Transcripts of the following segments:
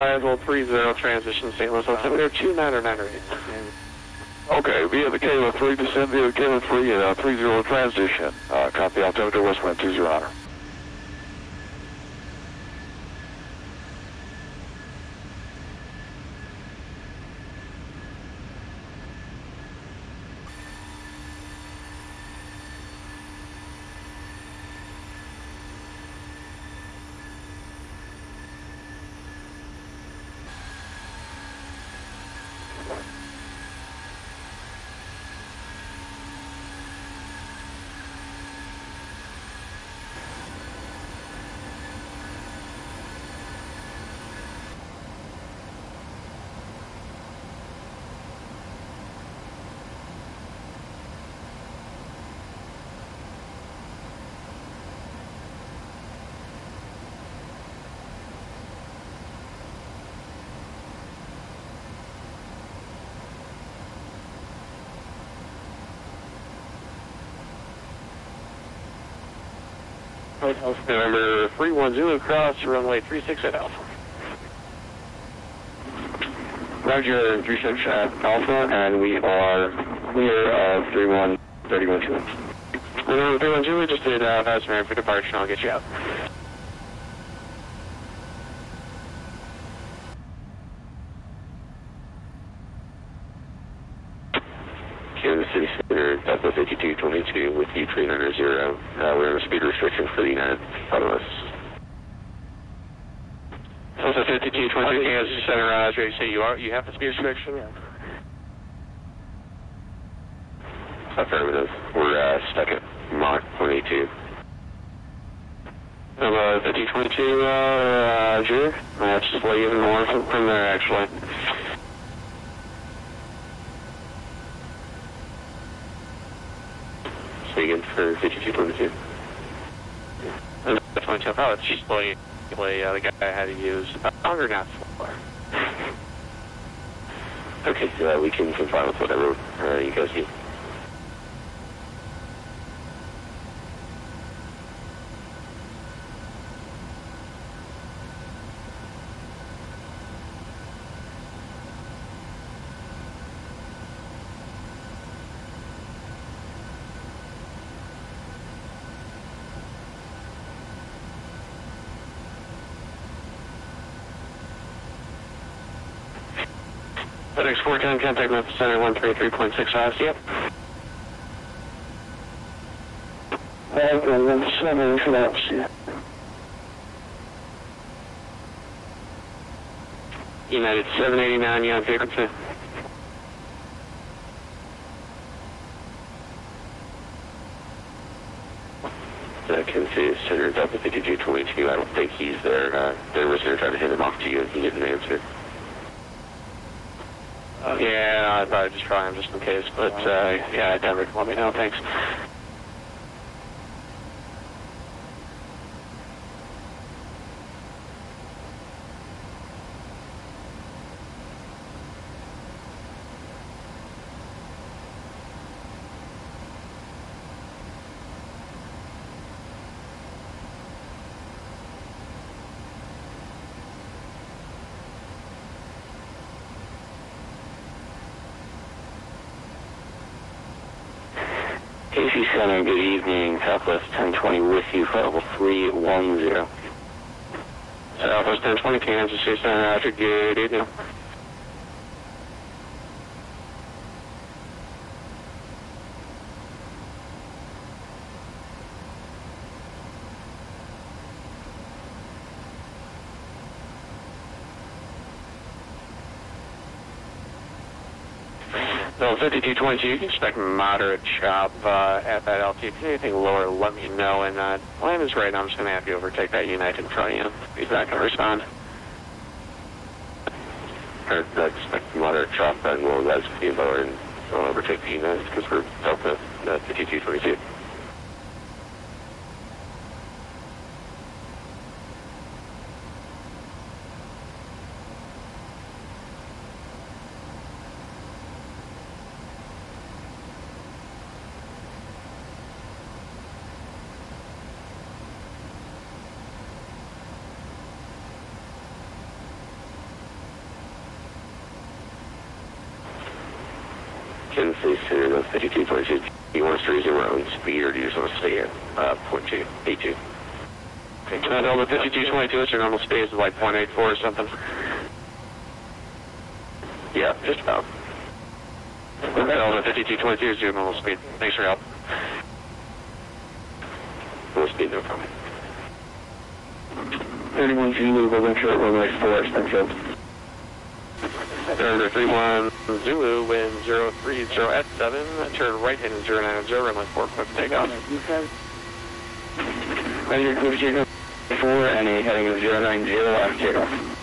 Hold 30 transition St. Louis, altimeter 29998. Okay, via the Kilo 3, descend via the Kilo 3 and 30 transition. Copy altimeter westwind 20 honor. November 31 Zulu cross runway 36 at Alpha. Roger, 36 at Alpha, and we are clear of 31 Zulu. November 31 Zulu, just did VATSIM for departure, and I'll get you out. Kansas City Center, Delta 5222 with U-train under 0. We're in a speed restriction for the United Autonomous. Delta 5222, Kansas Center, Roger. You say you have the speed restriction? Yeah. Affirmative. We're stuck at Mach 22. 5222, Roger. That's just even more from there, actually. Again for 5222. 22, oh, it's just the guy I had to use 100 knots for. Okay, we can comply with whatever you guys need. FedEx 410, contact Memphis Center 133.65, yep. Memphis Center, collapse, yeah. United 789, you on frequency? Kansas City Center, Delta 5222, I don't think he's there. They were going to try to hit him off to you and he didn't answer. Yeah, I'd probably just try him just in case, but yeah, Denver, let me know, thanks. AC Center, good evening. Southwest 1020 with you, level 310. Southwest 1020, Kansas City Center, Roger, good evening. So 5222, you can expect moderate chop at that altitude. If anything lower, let me know. And land is right now. I'm just going to have you overtake that United in front of you. He's not going to respond. I expect moderate chop, and we'll guys be lower and overtake the United because we're Delta 5222. Kansas City Center, that's 5222. Do you want us to resume our own speed, or do you just want to stay at .2, 82? Delta 5222, what's your normal speed? Is it like 0.84 or something? Yeah, just about. Delta 5222 is your normal speed. Thanks for your help. Normal speed, no problem. 31 Zulu, Golden Short, runway 4, Springfield. Turn 31 Zulu, wind 030 at 7, turn right heading 090, runway 4, quick takeoff. Measure 4, and a heading of 090 after takeoff.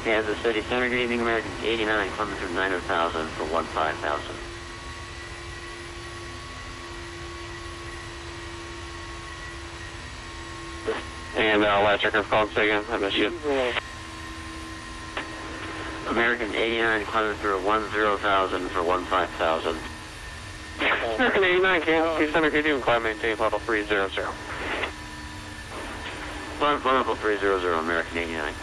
Kansas City Center, good evening, American 89, coming through 90,000 for 15,000. And last checker of call, say again, I missed you. American 89, coming through 10,000 for 15,000. American 89, Kansas City Center, good evening, climb maintain level 300. Level 300, American 89.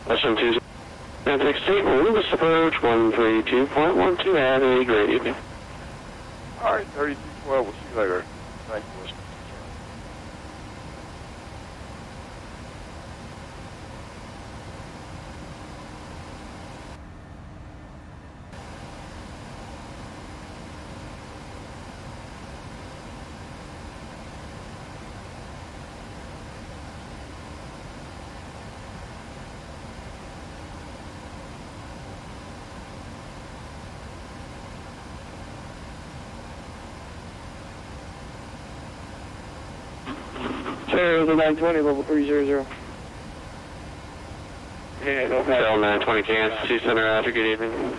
SM 2, Atlantic State, Lewis approach 132.12, have a great evening. Alright, 3212, we'll see you later. Thank you. Sir, the 920, level 300. Yeah, go ahead. Cell 920, Kansas City Center, after, good evening.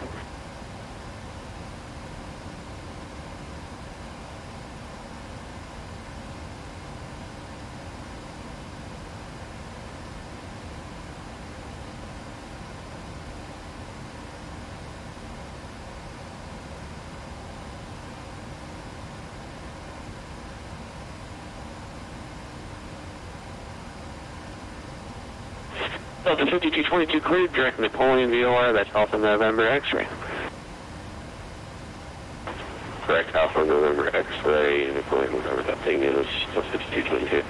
Delta 5222 cleared, direct Napoleon VOR, that's Alpha November X-ray. Correct, Alpha November X-ray, Napoleon, whatever that thing is, 5222.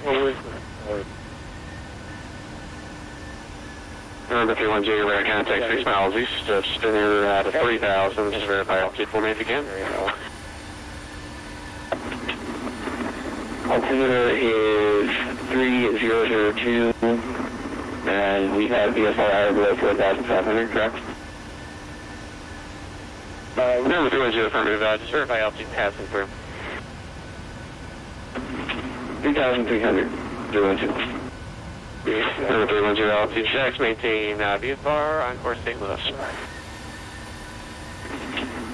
Well, where's Number 310, radar contact 6 miles east of Spinner at 3,000. Just verify altitude formation again. Altimeter is 3002, and we have VSR hour below 4,500, correct? Number 310, affirmative. Just verify altitude passing through. 3,300, 012. Number 310, altitude checks, maintain VFR on course St. Louis.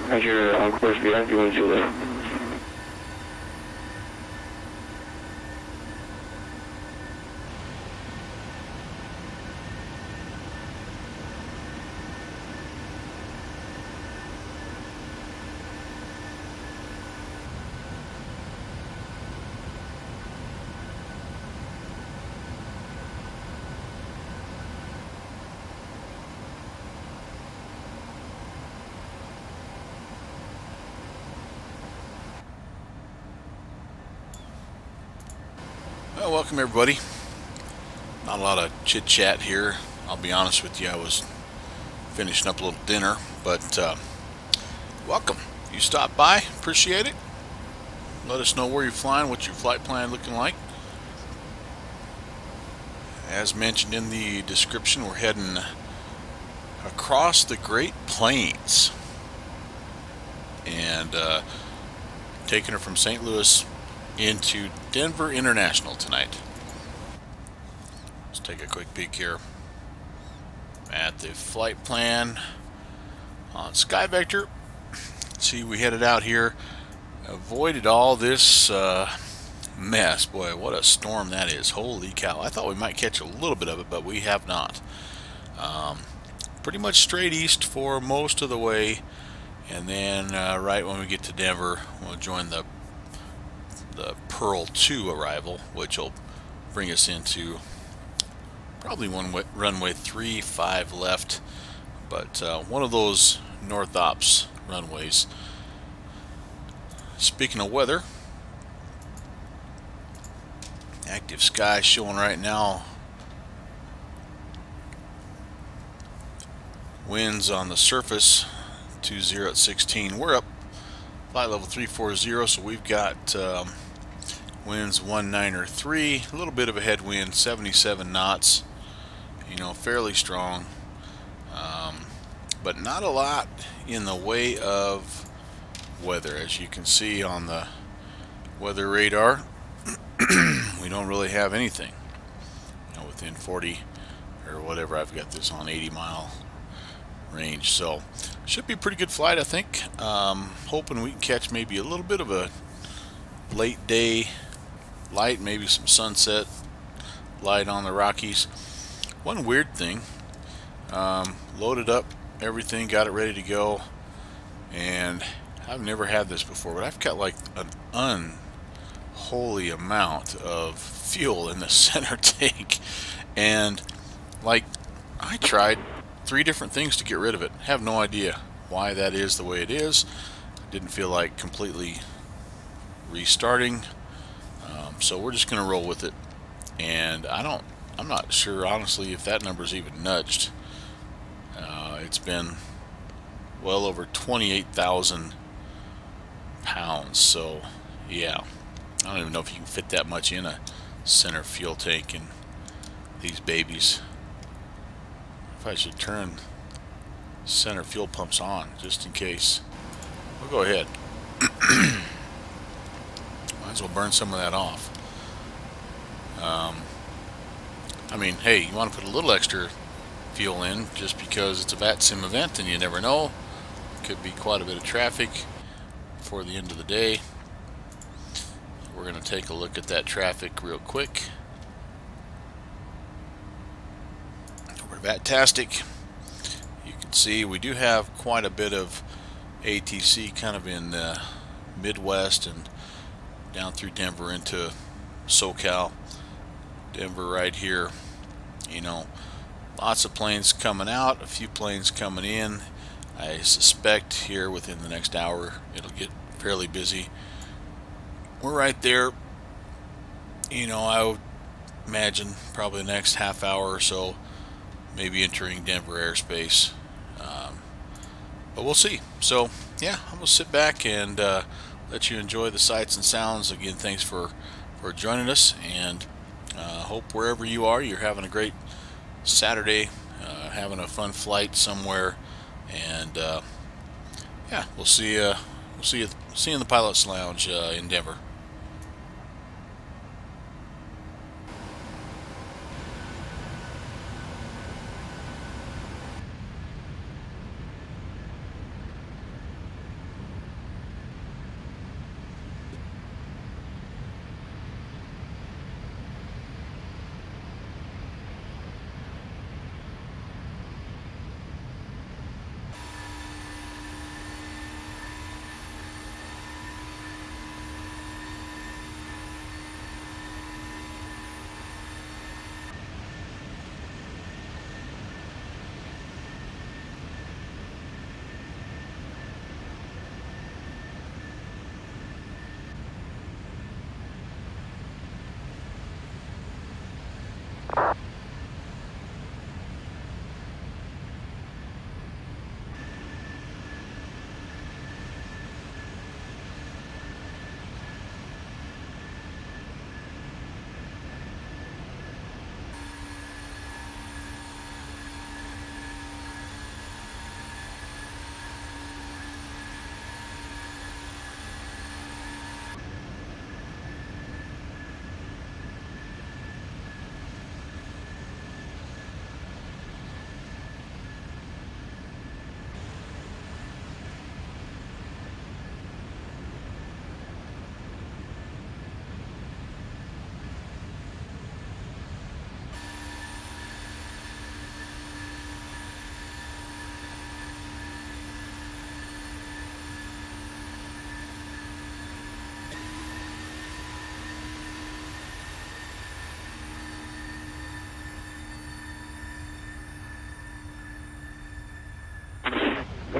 Roger, on course VR, 312. Well, welcome everybody. Not a lot of chit chat here. I'll be honest with you, I was finishing up a little dinner, but welcome. You stopped by, appreciate it. Let us know where you're flying, what's your flight plan looking like. As mentioned in the description, we're heading across the Great Plains and taking her from St. Louis into Denver International tonight. Let's take a quick peek here at the flight plan on SkyVector. See, we headed out here, avoided all this mess. Boy, what a storm that is. Holy cow. I thought we might catch a little bit of it, but we have not. Pretty much straight east for most of the way, and then right when we get to Denver, we'll join the Pearl 2 arrival, which will bring us into probably runway 35 left, but one of those North Ops runways. Speaking of weather, active sky showing right now. Winds on the surface 20 at 16. We're up flight level 340, so we've got winds 19 a little bit of a headwind, 77 knots, you know, fairly strong, but not a lot in the way of weather. As you can see on the weather radar, we don't really have anything, you know, within 40 or whatever. I've got this on 80-mile range, so should be a pretty good flight, I think. Hoping we can catch maybe a little bit of a late day light, maybe some sunset light on the Rockies. One weird thing, loaded up everything, got it ready to go, and I've never had this before, but I've got like an unholy amount of fuel in the center tank, and like I tried 3 different things to get rid of it. Have no idea why that is the way it is. Didn't feel like completely restarting, so we're just gonna roll with it. And I'm not sure honestly if that number's even nudged. It's been well over 28,000 pounds, so yeah, I don't even know if you can fit that much in a center fuel tank in these babies. If I should turn center fuel pumps on just in case. We'll go ahead. Might as well burn some of that off. I mean, hey, you want to put a little extra fuel in just because it's a VATSIM event and you never know. Could be quite a bit of traffic before the end of the day. We're going to take a look at that traffic real quick. We're VATtastic. You can see we do have quite a bit of ATC kind of in the Midwest and down through Denver into SoCal. Denver right here, you know, lots of planes coming out, a few planes coming in. I suspect here within the next hour it'll get fairly busy. We're right there you know, I would imagine probably the next half hour or so, maybe entering Denver airspace. But we'll see. So yeah, I'm gonna sit back and let you enjoy the sights and sounds. Again, thanks for joining us, and hope wherever you are, you're having a great Saturday, having a fun flight somewhere, and yeah, we'll see you in the Pilot's Lounge in Denver.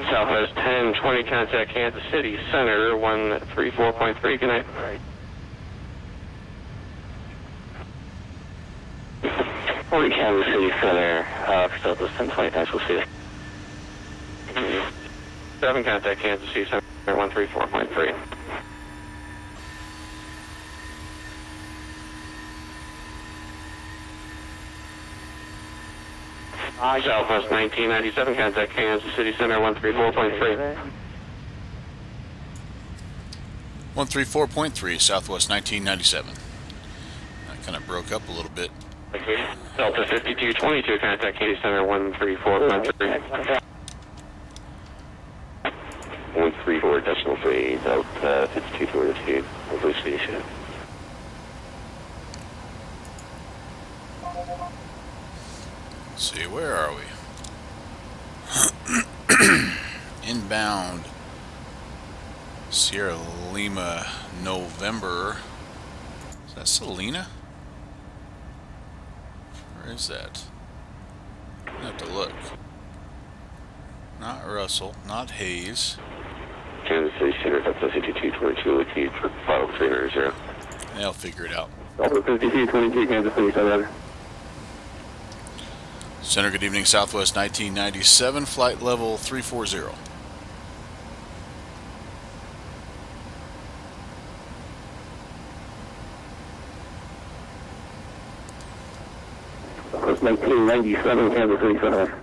Southwest 1020, contact Kansas City Center 134.3. Good night. 40 Kansas City Center, for Southwest 1020, thanks, we'll see you. 7, contact Kansas City Center 134.3. Southwest 1997, contact Kansas City Center 134.3. 134.3, Southwest 1997. That kind of broke up a little bit. Delta 5222, contact Katy Center 134.3. 134.3, Delta 5222, hopefully see you soon. Let's see, where are we? Inbound Sierra Lima, November. Is that Selena? Where is that? I have to look. Not Russell, not Hayes. Kansas City Center, Delta 5222, looking for 5300. They'll figure it out. Delta 5222, Kansas City Center. Center, good evening, Southwest 1997, flight level 340. Southwest 1997, Kansas City Center.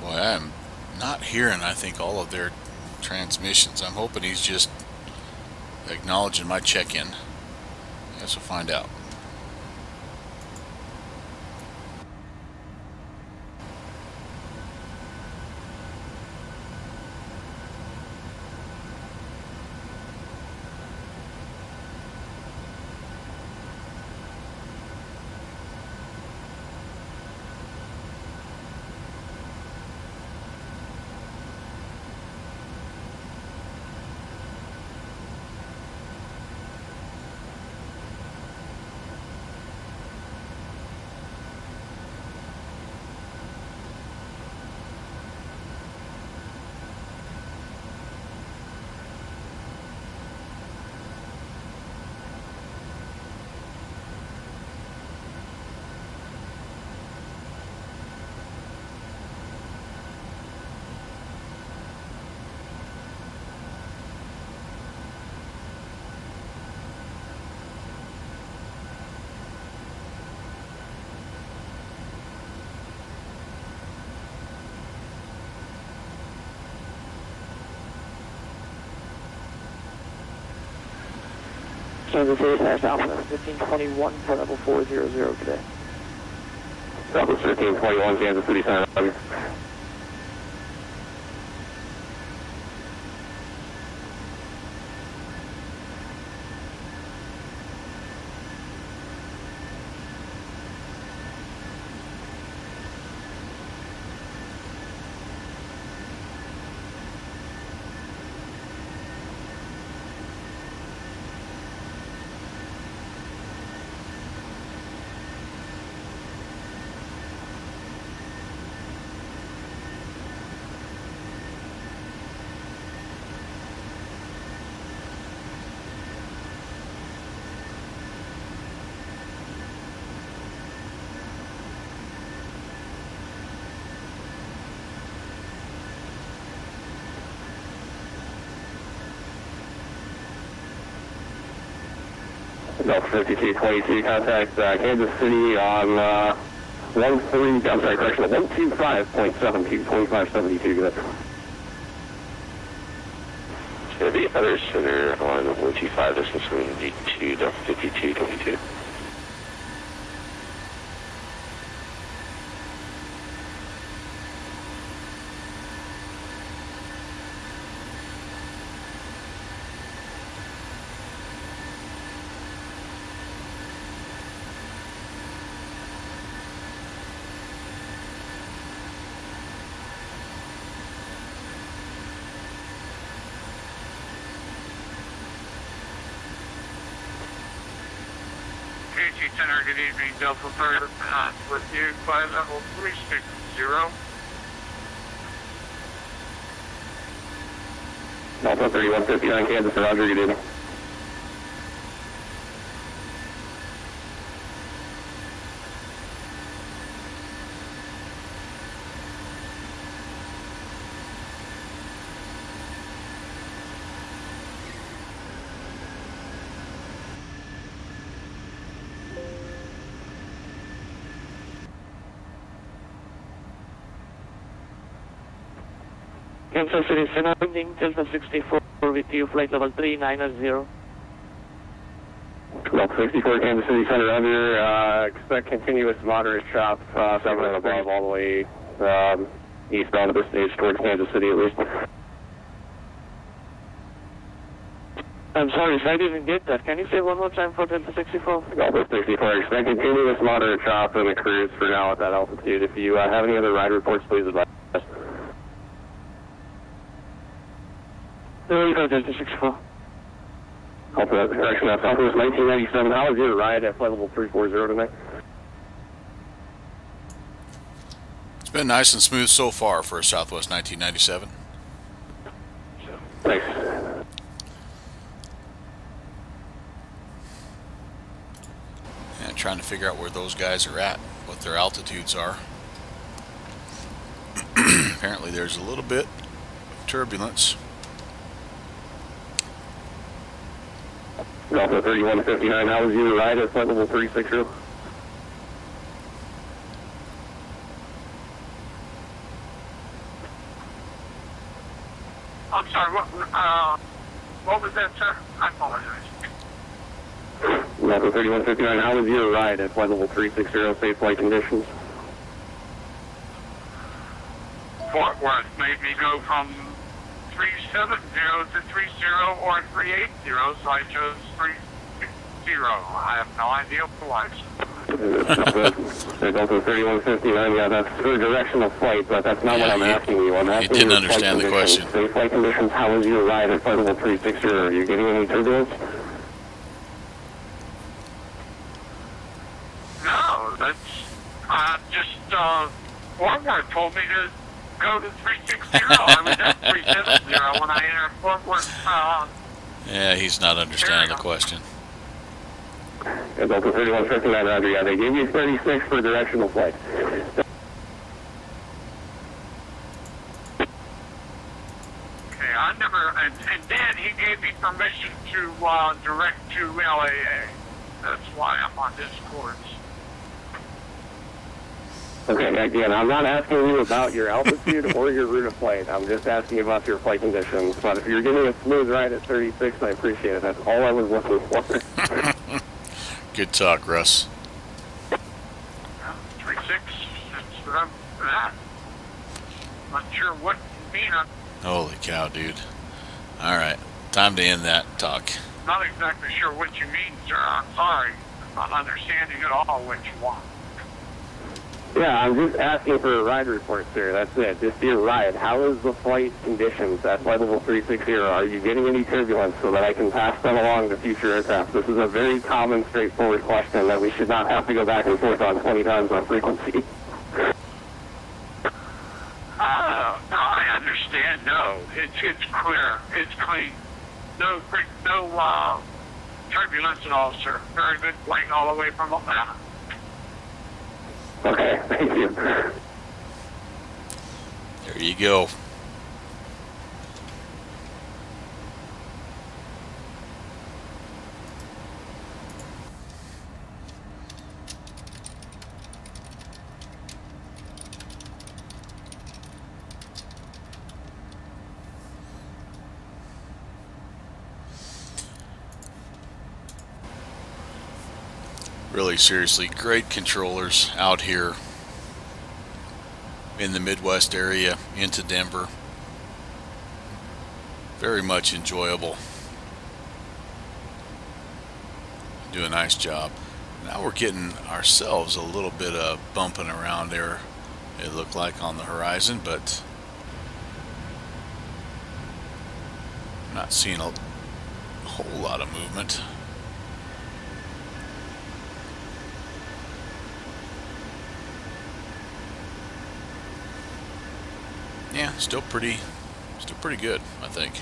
Boy, I'm not hearing, I think, all of their transmissions. I'm hoping he's just acknowledging my check-in. I guess we'll find out. Kansas City, Southwest 1521 for level 400 today. Southwest 1521, Kansas City Center. Delta 5222, contact Kansas City on 125.72, 2572, good. The other center on 125, this is from D2, Delta 5222. Center, good evening, Delta Third, with you by level 360. Delta 3159, Kansas, Roger, good evening. Kansas City Center, Delta 64 with you, flight level 390. Delta 64, Kansas City Center, under, expect continuous moderate chop, 7 and above, all the way eastbound of the stage towards Kansas City at least. I'm sorry, I didn't get that. Can you say one more time for Delta 64? Delta 64, expect continuous moderate chop in the cruise for now at that altitude. If you have any other ride reports, please advise us. There you go, Delta 64. Correction, Southwest 1997. How was your ride at flight level 340 tonight? It's been nice and smooth so far for a Southwest 1997. Thanks. And trying to figure out where those guys are at, what their altitudes are. Apparently there's a little bit of turbulence. Delta 3159, how was your ride at flight level 360? I'm sorry, what was that, sir? I apologize. Delta 3159, how was your ride at flight level 360, safe flight conditions? Fort Worth made me go from 370 to 30 or 380, so I chose 30. I have no idea why. Delta 3159, yeah, that's for directional flight, but that's not what I'm asking you. I'm asking you didn't you understand the question. Safe flight conditions, how was your ride at flight level 360? Are you getting any turbulence? No, that's just Fort Worth told me to go to 360. I was at 370 when I entered Fort Worth. Yeah, he's not understanding the question. Yeah, Delta 3159, Roger, yeah, they gave you 36 for directional flight. Okay, I never, and then he gave me permission to direct to LAA. That's why I'm on this course. Okay, again, I'm not asking you about your altitude or your route of flight. I'm just asking you about your flight conditions. But if you're getting a smooth ride at 36, I appreciate it. That's all I was looking for. Good talk, Russ. 36, that's what I'm at. Not sure what you mean. I'm Holy cow, dude. Alright, time to end that talk. not exactly sure what you mean, sir. I'm sorry. I'm not understanding at all what you want. Yeah, I'm just asking for a ride report, sir. That's it. Just your ride. How is the flight conditions at flight level 360? Are you getting any turbulence so that I can pass them along to future aircraft? This is a very common, straightforward question that we should not have to go back and forth on 20 times on frequency. No, I understand. No, it's clear. It's clean. No turbulence at all, sir. Very good flight all the way from Atlanta. Okay, thank you. There you go. Really, seriously, great controllers out here in the Midwest area into Denver. Very much enjoyable. Do a nice job. Now we're getting ourselves a little bit of bumping around there, it looked like, on the horizon, but not seeing a whole lot of movement. Yeah, still pretty good, I think.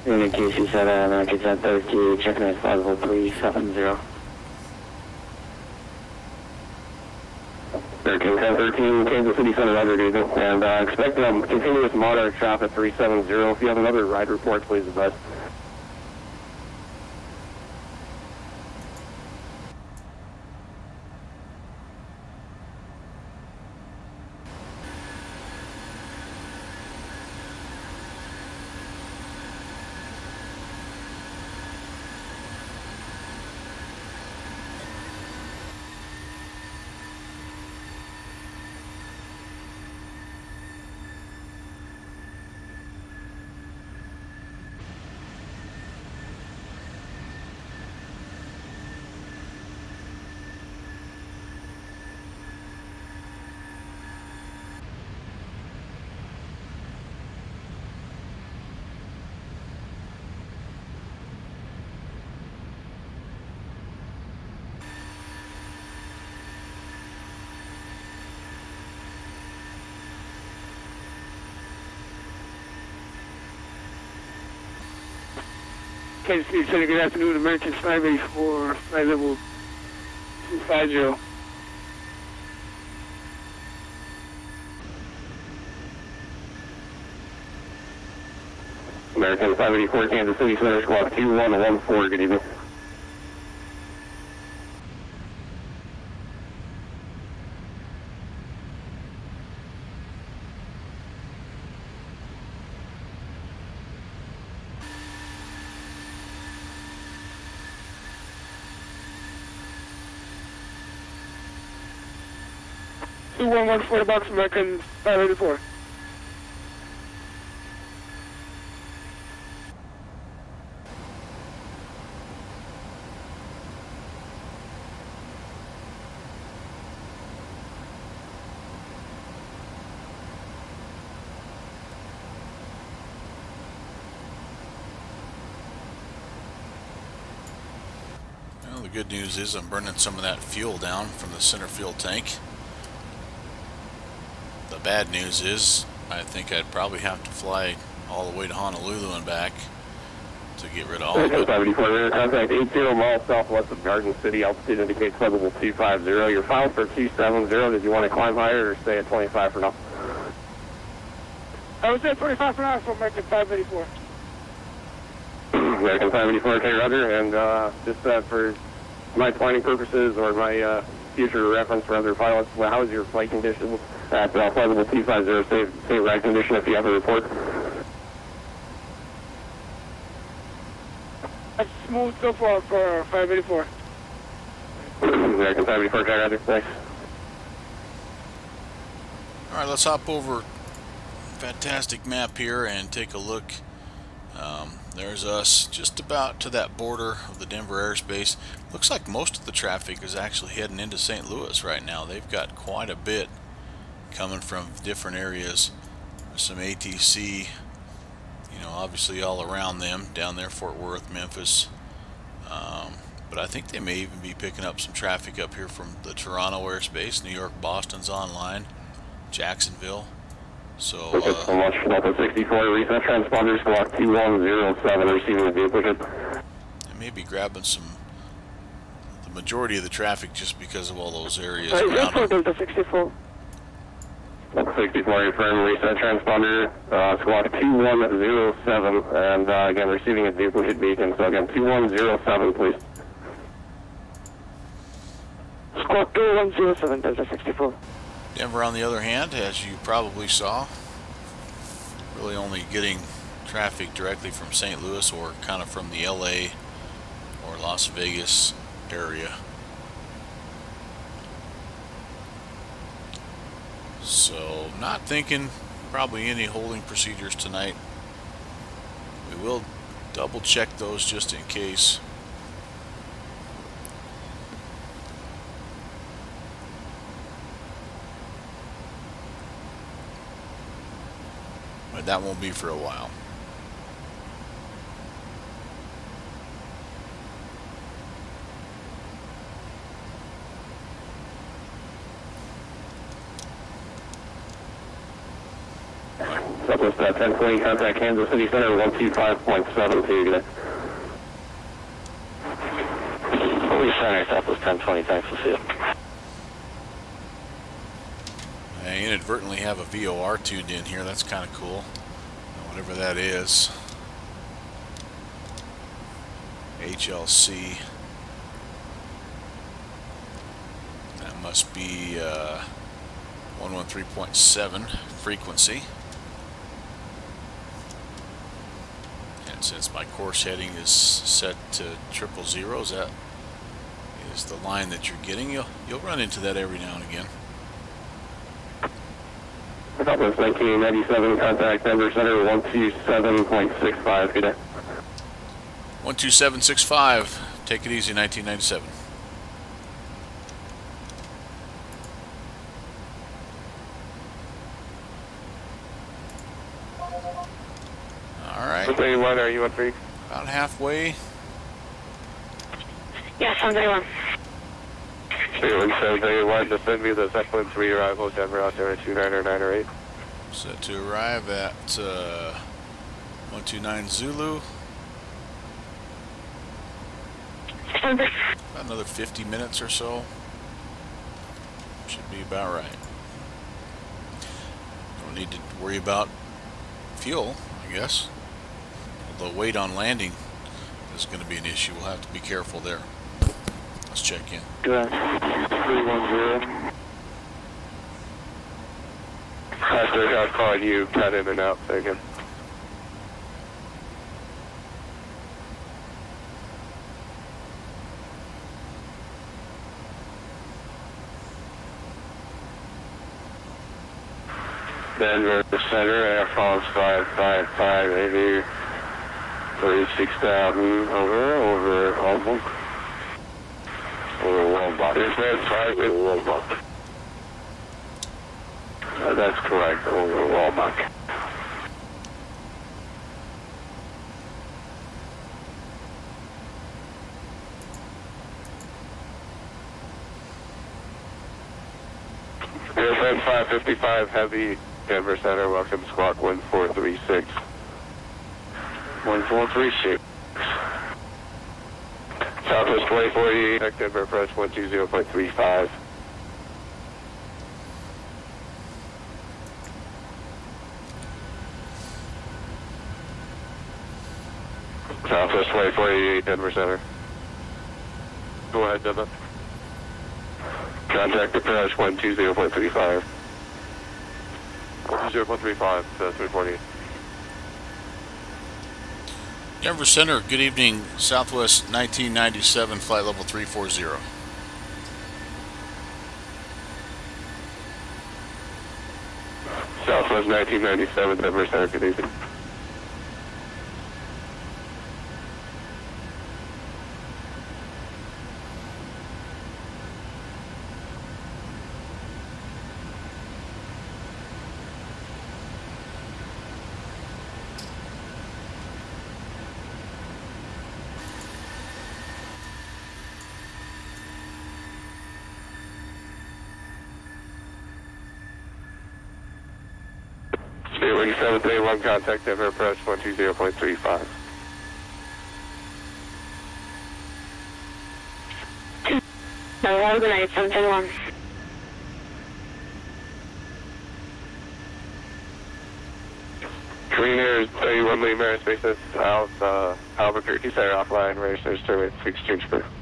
In case you said American 1032, checking at 50370. American 1013, Kansas City Center, Roger, dude. And expect continuous moderate traffic at 370. If you have another ride report, please advise. KSTL Center, good afternoon. American 584, flight level 250. American 584, Kansas City Center, squawk 2114, good evening. $2114 box, American 584. Well, the good news is I'm burning some of that fuel down from the center fuel tank. The bad news is I think I'd probably have to fly all the way to Honolulu and back to get rid of all of it. 584, contact 80 miles southwest of Garden City. Altitude indicates level 250. You're filed for 270. Did you want to climb higher or stay at 25 for now? I was at 25 for now, so American 584. American 584, okay, Roger. And just for my planning purposes or my future reference for other pilots, well, how is your flight conditions at flight level 250? Say ride condition if you have a report. That's smooth so far for 584. American 584, okay, Roger. Thanks. Alright, let's hop over fantastic map here and take a look. There's us just about to that border of the Denver airspace. Looks like most of the traffic is actually heading into St. Louis right now. They've got quite a bit coming from different areas. There's some ATC, you know, obviously all around them, down there, Fort Worth, Memphis. But I think they may even be picking up some traffic up here from the Toronto airspace. New York, Boston's online, Jacksonville. So, so much. Delta 64, reset transponder, squawk 2107, receiving a duplicate. They may be grabbing the majority of the traffic just because of all those areas Right, around them. Delta 64. Delta 64, confirm reset transponder, squawk 2107, and again, receiving a duplicate beacon. So again, 2107, please. Squawk 2107, Delta 64. Denver, on the other hand, as you probably saw, really only getting traffic directly from St. Louis or kind of from the LA or Las Vegas area. So, not thinking probably any holding procedures tonight. We will double check those just in case. But that won't be for a while. Southwest 1020, contact Kansas City Center 125.72. Holy Center, Southwest 1020, thanks, we'll see you. I inadvertently have a VOR tuned in here. That's kind of cool. Whatever that is. HLC. That must be 113.7 frequency. And since my course heading is set to 000, that is the line that you're getting. You'll run into that every now and again. Southwest 1997, contact Denver Center 127.65. Good day. 12765. Take it easy, 1997. All right. 31, are you on 3? About halfway. Yes, I'm 31. 31, just send me the Zeppelin 3 arrival, Denver out there at 29908. Set to arrive at 129 Zulu. About another 50 minutes or so. Should be about right. Don't need to worry about fuel, I guess. the weight on landing is going to be an issue. We'll have to be careful there. Let's check in. Good. 310. After I called you, cut in and out, second. Denver Center, Air France 555, 80, 36,000, over Walmart. Over Walmart. Is that 5 in Walmart? That's correct, over Walmart. Airplane 555 Heavy, Denver Center, welcome squawk 1436. 1436. Southwest 2048, Denver approach 120.35. Southwest 2048, Denver Center. Go ahead, Denver. Contact approach 120.35. 120.35, 348. Denver Center, good evening. Southwest 1997, flight level 340. Southwest 1997, Denver Center, good evening. Wing 731, contact Denver approach 120.35. Have a good night, 731. Green Air 31 Lima Aerospace South, Albuquerque Center offline, racers terminate exchange crew. –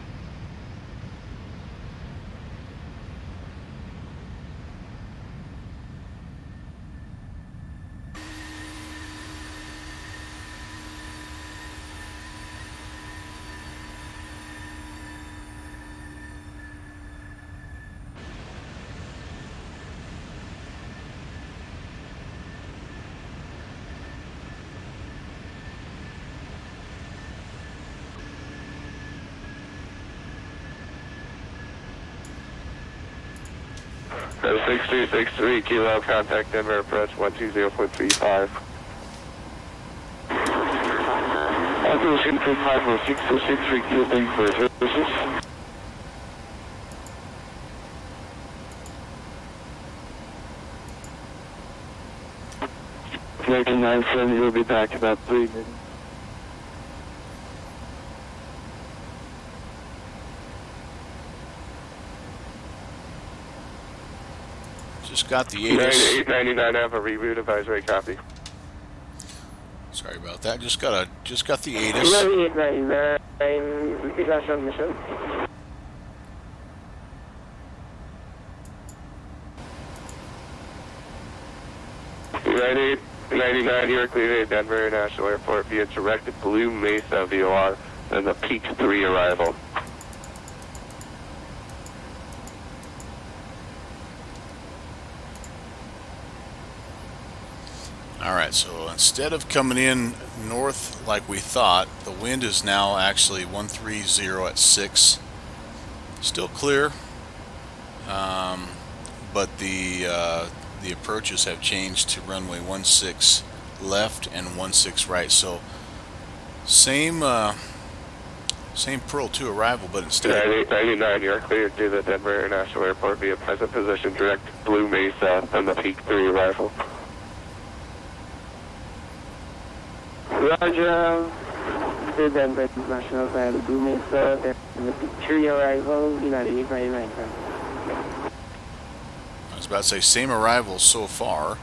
6263 Kilo, contact Denver approach 120.35. Acquisition 506 Kilo, thank you for your services. Connecting 970, we'll be back about 3 minutes. Just got the ATIS. 899, I have a reboot advisory copy. Sorry about that. Just got the ATIS. 899, repeat last transmission. United 99, you are cleared at Denver International Airport via directed Blue Mesa VOR and the Peak 3 arrival. Alright, so instead of coming in north like we thought, the wind is now actually 130 at 6. Still clear, but the approaches have changed to runway 16 left and 16 right. So same Pearl 2 arrival, but instead 9899, you are cleared to the Denver International Airport via present position direct Blue Mesa and the Peak 3 arrival. Roger, the Denver International Flight, Blue Mesa, the Peak 3 arrival, United 899. I was about to say same arrival so far,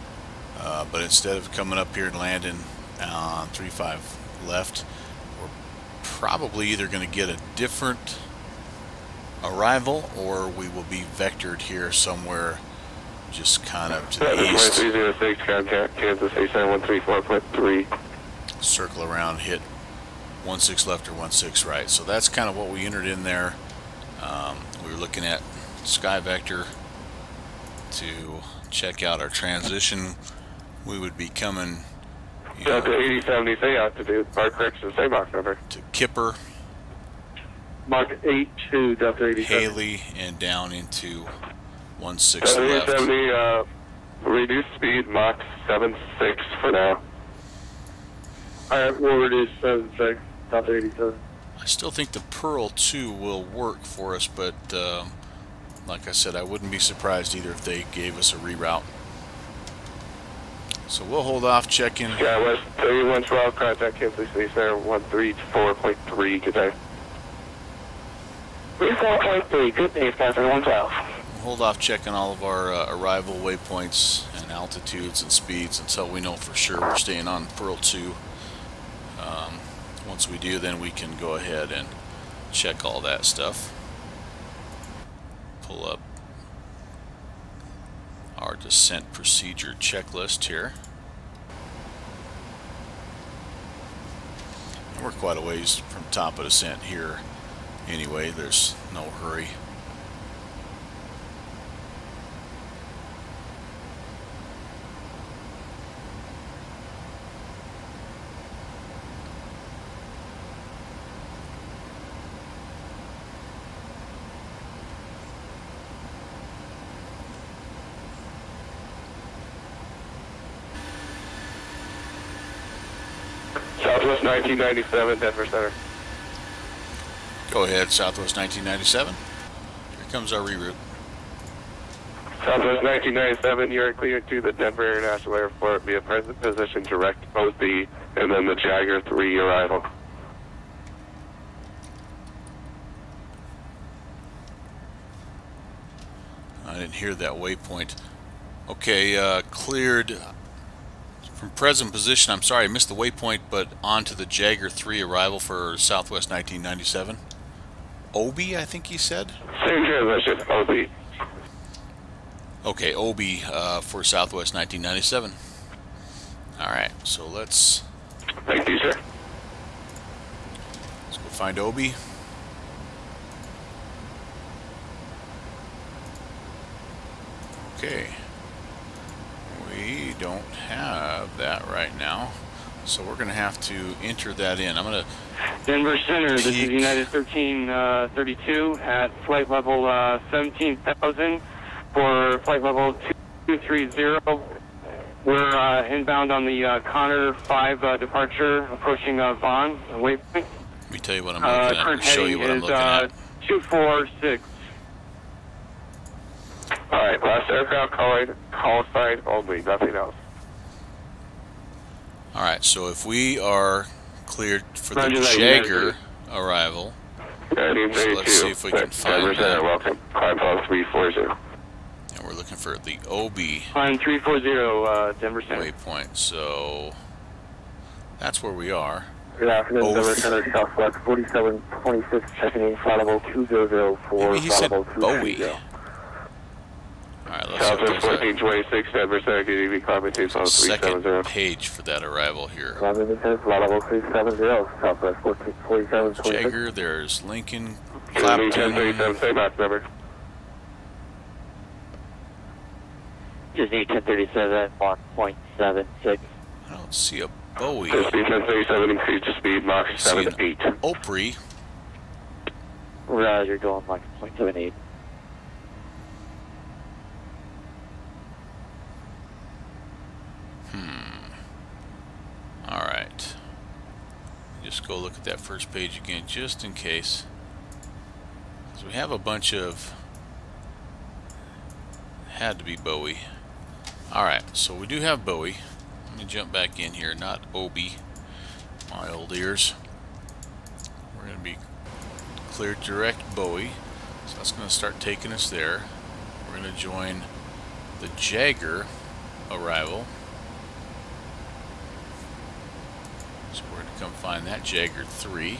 but instead of coming up here and landing on 35 left, we're probably either going to get a different arrival, or we will be vectored here somewhere just kind of to the east. 306, contact Kansas City 134.3. Circle around, hit 16 left or 16 right. So that's kind of what we entered in there. We were looking at sky vector to check out our transition. We would be coming, you know, Delta 8070, say out to do part correction, same box number. to Kipper, Mark 82, Delta 8070. Haley, and down into 16 Delta left. 8070, reduce speed, Mach 76 for now. Alright, we'll reduce 76, Delta 87. I still think the Pearl 2 will work for us, but like I said, I wouldn't be surprised either if they gave us a reroute. So we'll hold off checking. Yeah, West 3112, contact Kansas City Center 134.3, good day. 34.3, good day, Spencer 112. We'll hold off checking all of our arrival waypoints and altitudes and speeds until we know for sure we're staying on Pearl 2. Once we do, then we can go ahead and check all that stuff. Pull up our descent procedure checklist here. And we're quite a ways from top of descent here anyway, there's no hurry. Southwest 1997, Denver Center. Go ahead, Southwest 1997. Here comes our reroute. Southwest 1997, you are cleared to the Denver International Airport via present position direct OB, and then the Jagger 3 arrival. I didn't hear that waypoint. Okay, cleared from present position. I'm sorry, I missed the waypoint, but onto the Jagger 3 arrival for Southwest 1997. OB, I think he said? Same transition, OB. Okay, OB for Southwest 1997. Alright, so let's Thank you, sir. go find OB. Okay. We don't have that right now, so we're going to have to enter that in. I'm going to Denver Center, this is peek. United 1332 at flight level 17,000 for flight level 230. We're inbound on the Connor 5 departure, approaching Vaughn, waypoint. Let me tell you what I'm looking at. Current Show you heading what I'm is looking at. 246. Alright, last aircraft call sign only, nothing else. Alright, so if we are cleared for the Roger that, Jagger arrival, so let's see if we can find that. Welcome, climb 340. And we're looking for the OB Climb 340, Denver Center. waypoint, so that's where we are. Good afternoon, Oh. Denver Center, Southwest 4726, checking in, flight level 200 Maybe he said Bowie. Alright, let's see if Southwest there's 1426, Denver Center, KDEN, climb a second 370. page for that arrival here. Flight level 370, Southwest 144726. Jagger, there's Lincoln, KDEN Clapton. 1037, same box number. Just need 1037, Mach 0.76. I don't see a Bowie. Speed 1037, increase to speed, Mach I see an 78. Opry. Roger, going Mach 0.78. Alright. Just go look at that first page again, just in case. Because we have a bunch of... Had to be Bowie. Alright, so we do have Bowie. Let me jump back in here, not Obi. My old ears. We're going to be cleared direct Bowie. So that's going to start taking us there. We're going to join the Jagger arrival. So we're going to come find that Jagger 3.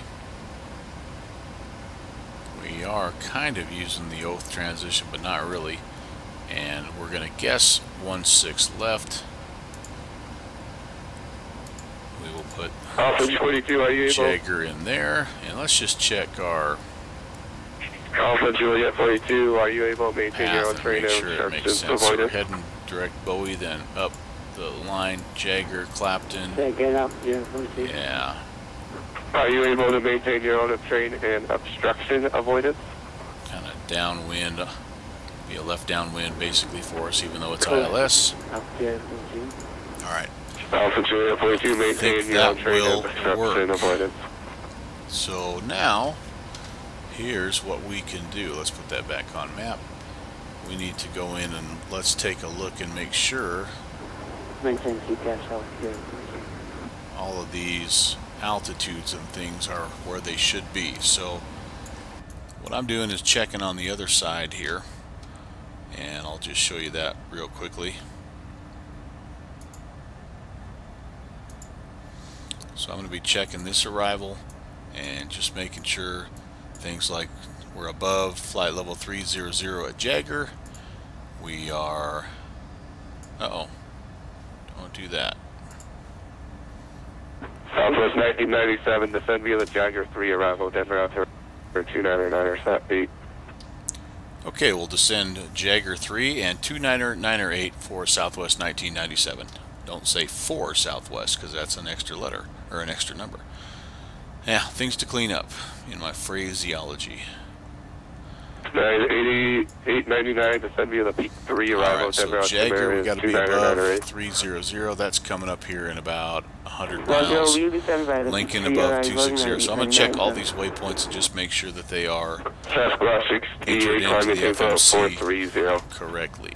We are kind of using the oath transition, but not really. And we're going to guess 16 left. We will put Alpha 22, are you able? Jagger in there, and let's just check our Alpha Juliet 42, are you able to maintain your own path and train make of sure it makes obstructions sense. So we're avoidance? heading direct Bowie, then up the line, Jagger, Clapton. Get up, yeah, 42. Yeah, Are you able to maintain your own train and obstruction avoidance? kind of downwind, be a left downwind basically for us, even though it's ILS. Up here, 42. All right. Alpha Juliet 42, maintain your own that train will and obstruction work. avoidance. So now, here's what we can do. Let's put that back on map. We need to go in and let's take a look and make sure Maintain CCAS out here, 42. all of these altitudes and things are where they should be. So what I'm doing is checking on the other side here, and I'll just show you that real quickly. So I'm going to be checking this arrival and just making sure things like we're above flight level 300 at Jagger. We are, don't do that. Southwest 1997, descend via the Jagger 3 arrival, Denver out to 299er, set 8. Okay, we'll descend Jagger 3 and 299er 8 for Southwest 1997. Don't say for Southwest, because that's an extra letter, or an extra number. Yeah, things to clean up in my phraseology. 899, descend via the P3 arrival, Alright, Denver so out Jagger, we to got to be above 299er 8. 300. That's coming up here in about 100 Roger, miles. will you be standing by the Lincoln P3 above arrival, 260. So I'm going to check all 99. these waypoints and just make sure that they are Sasquatch entered 68, into climbing the info FMC 430. correctly.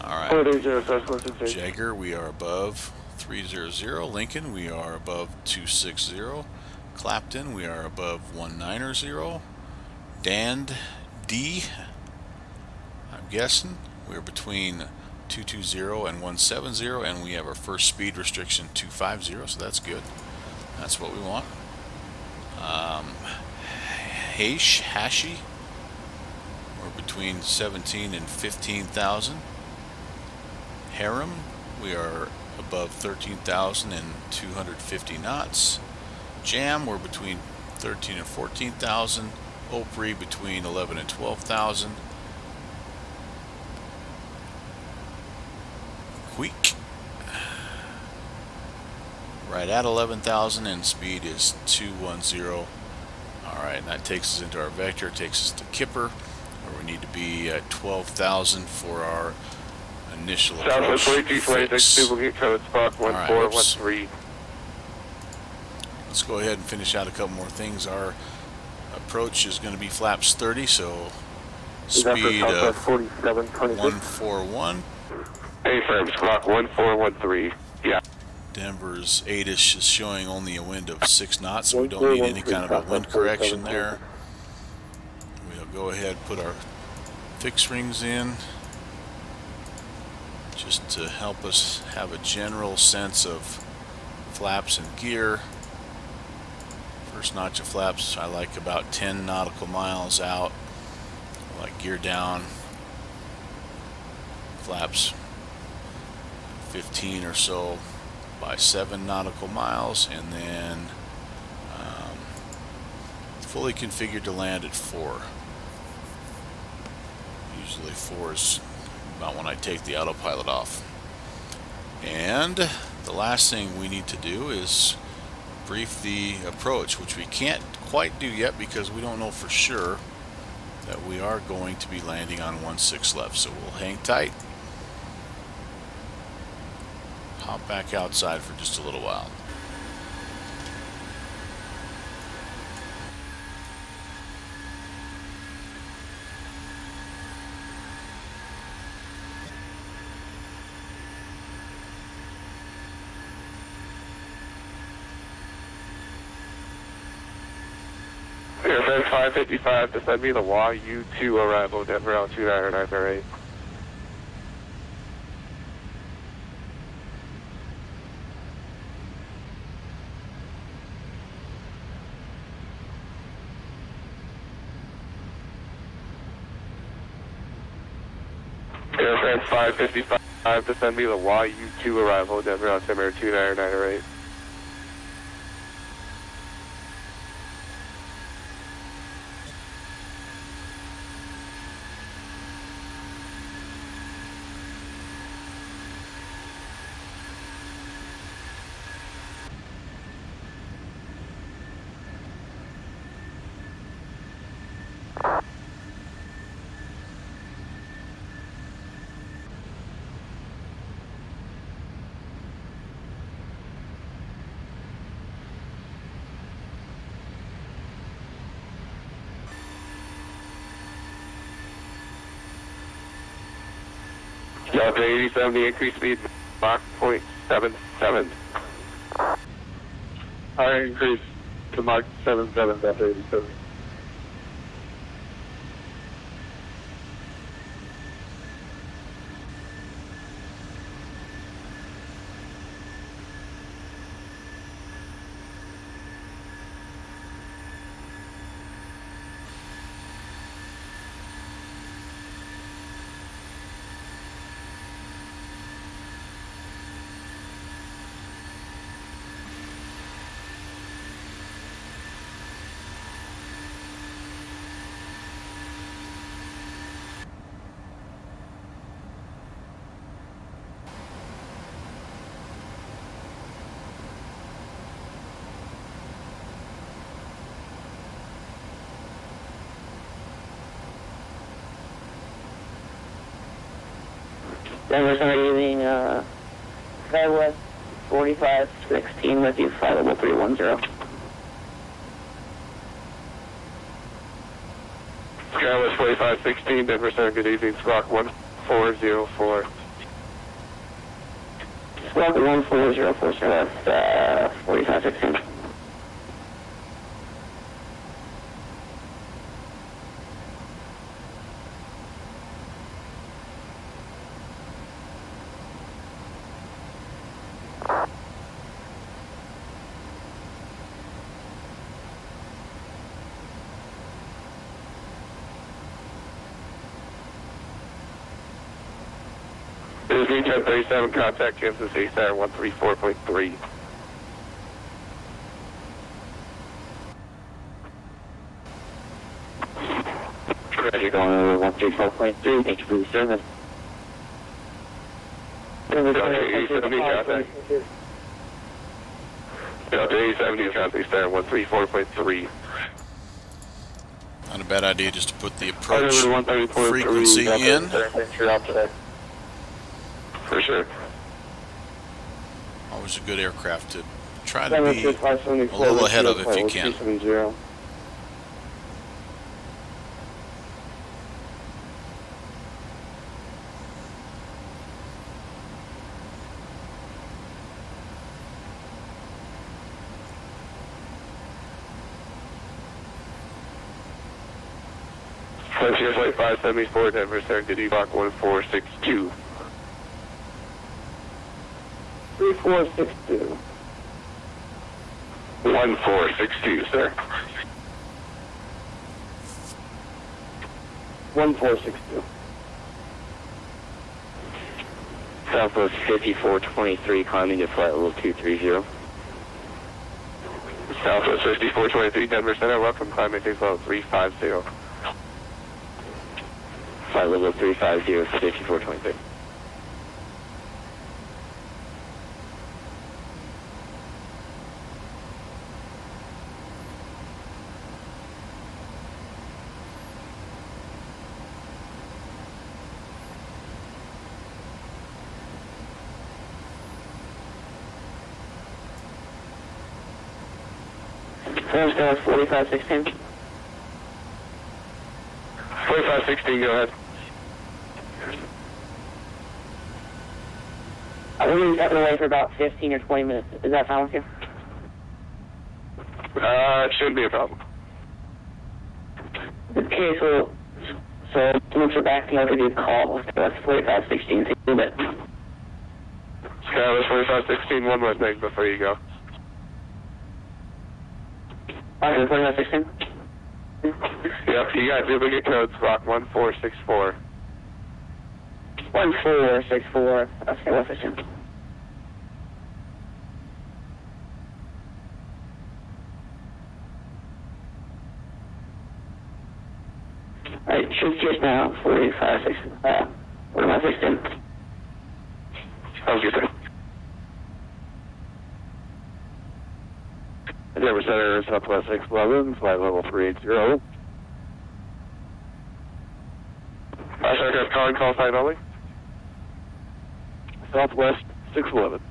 Alright, 430, Sasquatch 68. Jagger, we are above 300. Lincoln, we are above 260. Clapton, we are above 190. Dand D, I'm guessing we're between 220 and 170, and we have our first speed restriction 250, so that's good. That's what we want. Hashi, we're between 17 and 15,000. Harem, we are above 13,250 knots. Jam, we're between 13 and 14,000. Opry between 11 and 12,000. Queek right at 11,000, and speed is 210. Alright, and that takes us into our vector, takes us to Kipper, where we need to be at 12,000 for our initial approach. Southwest 2226, duplicate code spot 1413. Let's go ahead and finish out a couple more things. Our approach is going to be flaps 30, so speed of 141. A-firm, squawk 1413. Yeah. Denver's 8-ish is showing only a wind of 6 knots, so we don't need any kind of a wind correction there. We'll go ahead and put our fix rings in just to help us have a general sense of flaps and gear. First notch of flaps I like about 10 nautical miles out. I like gear down, flaps 15 or so by 7 nautical miles, and then fully configured to land at 4. Usually 4 is about when I take the autopilot off. And the last thing we need to do is brief the approach, which we can't quite do yet because we don't know for sure that we are going to be landing on 16 left. So we'll hang tight, hop back outside for just a little while. Airfare 555, descend me the YU2 arrival, Denver altitude 299er 8. Skyline 555 to send me the YU2 arrival, Denver altimeter 29908. Delta 8070, increase speed, Mach 0.77. Higher increase to Mach 77, Delta 87. Denver Center using Skywest 4516 with you, flight level 310. Skywest 4516, Denver Center, good evening, Squawk 1404. Squawk 1404, sir, that's 4516. This is 1037, contact Kansas City Center 134.3. Roger, going over 134.3, thank you for the service. Delta 8070, contact. Delta 8070, contact Center 134.3. Not a bad idea just to put the approach 134.3, frequency in. For sure. Always a good aircraft to try to be a little ahead of if you can. Frontier Flight 574, Denver Center, good evening, Mach 1462. 3462. 1462, sir. 1462. Southwest 5423, climbing to flight level 230. Southwest 5423, Denver Center, welcome, climbing to level 350. Flight level 350, 5423. Skywest 4516. 4516, go ahead. I think we've gotten away for about 15 or 20 minutes. Is that fine with you? It shouldn't be a problem. Okay, so once we're back, I'll give you a call. That's 4516. See you in a bit. Skywest 4516, one more thing before you go. Roger, 4516. Yep, you got duplicate codes, Rock 1464. 1464, West Virginia. Alright, should just now, 4516, what am I fixing? Sounds good, sir. Denver Center, Southwest 611, flight level 380. Aircraft calling, call sign only. Southwest 611.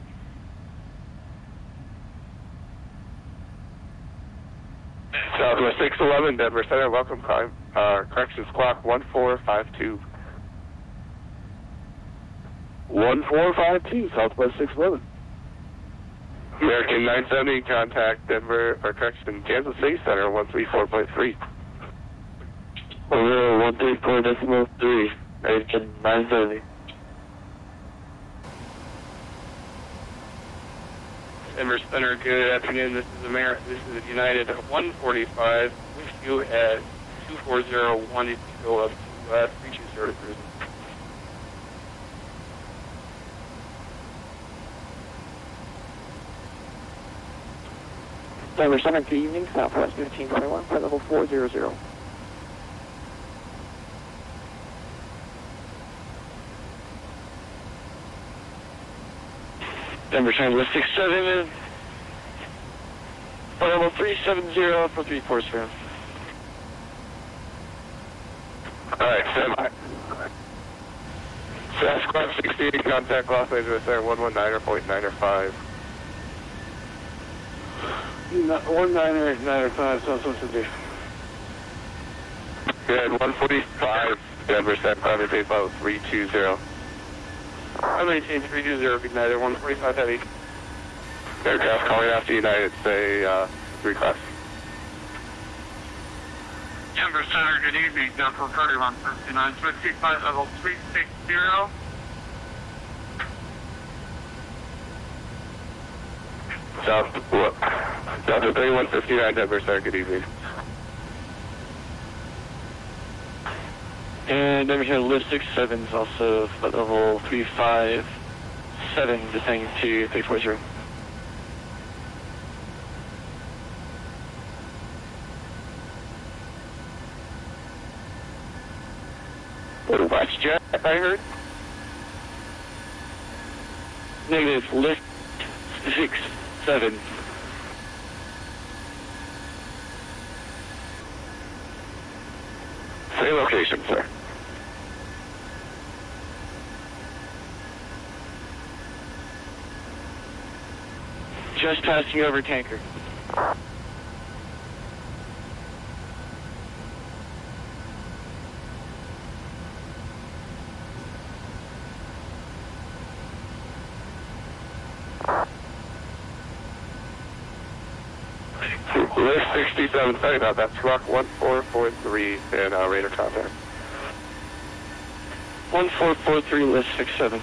Southwest 611, Denver Center, welcome time. Corrections clock 1452. 1452, Southwest 611. American 970, contact Denver, or correction, Kansas City Center 134.3. 134.3, American 970. Denver Center, good afternoon. This is United 145. Wish you at 2401 if you go up to 320 cruising. Denver Center, good evening, Southwest 1521, flight level 400. Denver Center, West 67, flight level 370 for 340. Alright, semi. Sasquatch 68, contact Los Angeles Center 119.905. 19905, Southwest of D. Good, 145, Denver Center, private base level 320. I maintain 320, good night, 145 heavy. Aircraft calling after United, say 3 class. Denver Center, good evening, Denver 3159, switch flight level 360. South 3159, Denver Center, good evening. And Denver Center, Lift 67 is also flight level 357, descending to 340. Watch jet, I heard. Negative, Lift 67. Same location, sir. Just passing over tanker. Lift 67, sorry about that. Truck 1443 and radar contact. 1443, Lift 67.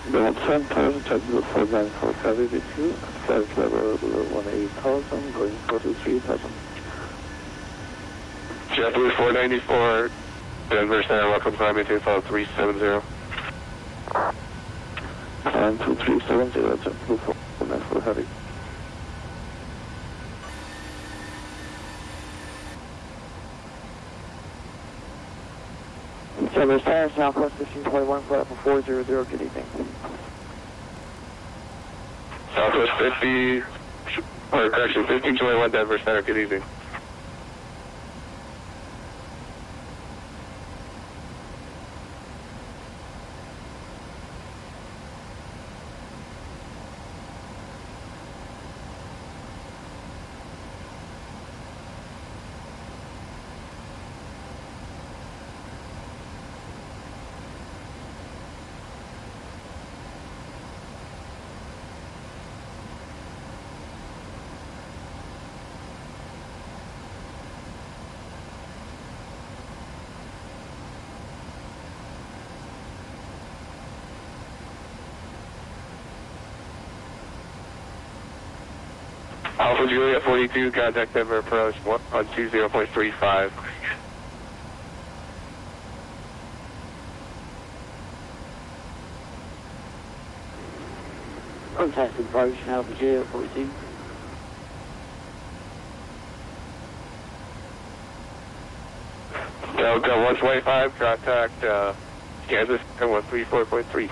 About 10,000, technical 494582, status level 18,000, going 43,000. JetBlue 494, Denver Center, welcome to Miami 370. And 2370, JetBlue 494 heavy. Denver Center, Southwest 1521, flight level 400, good evening. Southwest 50, or correction, 1521 Denver Center, good evening. Alpha Juliet 42, contact Denver approach on 20.35. Contested approach, Alpha 042. Delta 125, contact Kansas 134.3.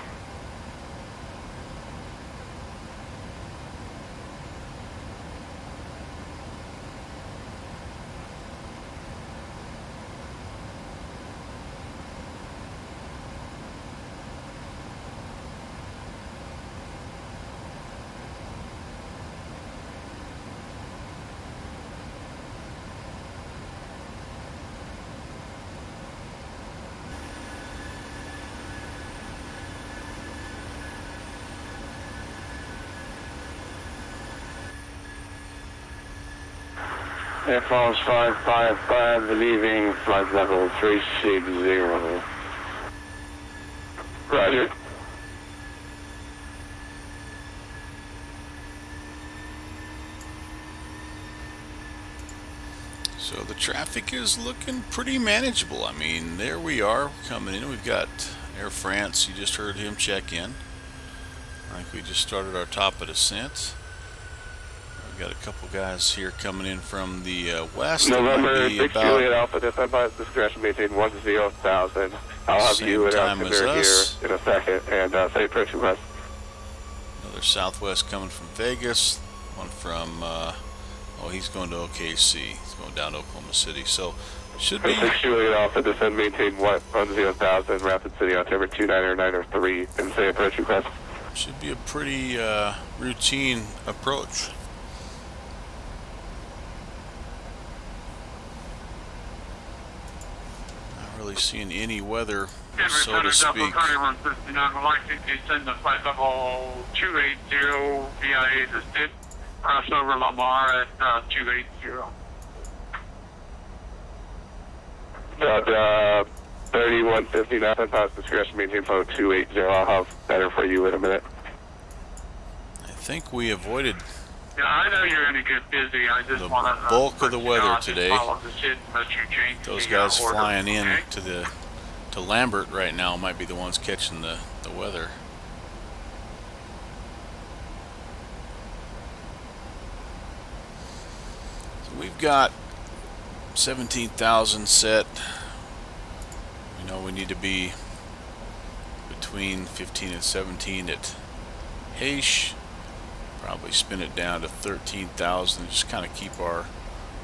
Air France 555, leaving flight level 360. Roger. So the traffic is looking pretty manageable. I mean, there we are coming in. We've got Air France. You just heard him check in. I think we just started our top of descent. We've got a couple guys here coming in from the west. November 6 Juliet Alpha, descend by discretion, maintain 10,000. I'll have you and Alcazar here in a second, and say approach request. Another southwest coming from Vegas. One from, oh, he's going to OKC. He's going down to Oklahoma City. So, should be... 6 Juliet Alpha, descend, maintain 10,000, Rapid City, October 29903, and say approach request. Should be a pretty routine approach. Really seeing any weather, so to speak. 3159, I'd like to descend to flight level 280 via assisted, cross over Lamar at 280. About 3159, pass discretion, maintain flow 280. I'll have better for you in a minute. I think we avoided Yeah, I know you're going to get busy. I just want to bulk of the weather today. Those guys flying in to Lambert right now might be the ones catching the weather. So we've got 17,000 set. You know, we need to be between 15 and 17 at Haish. Probably spin it down to 13,000. Just kind of keep our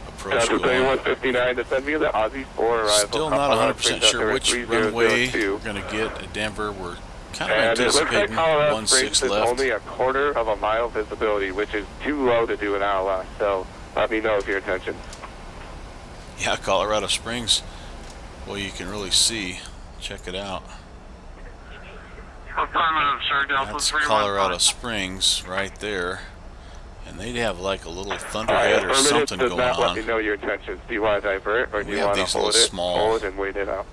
approach going. 3159 to send me the Aussie 4 arrival. Still not 100% sure which runway we're going to get at Denver. We're kind of anticipating 1/6 left. Only a quarter of a mile visibility, which is too low to do an ILS. So let me know if your intention. Yeah, Colorado Springs. Well, you can really see. Check it out. That's Colorado Springs right there, and they'd have like a little thunderhead or something going on. Let me know your intentions. Do you want to divert, or do you want to hold it and wait it out?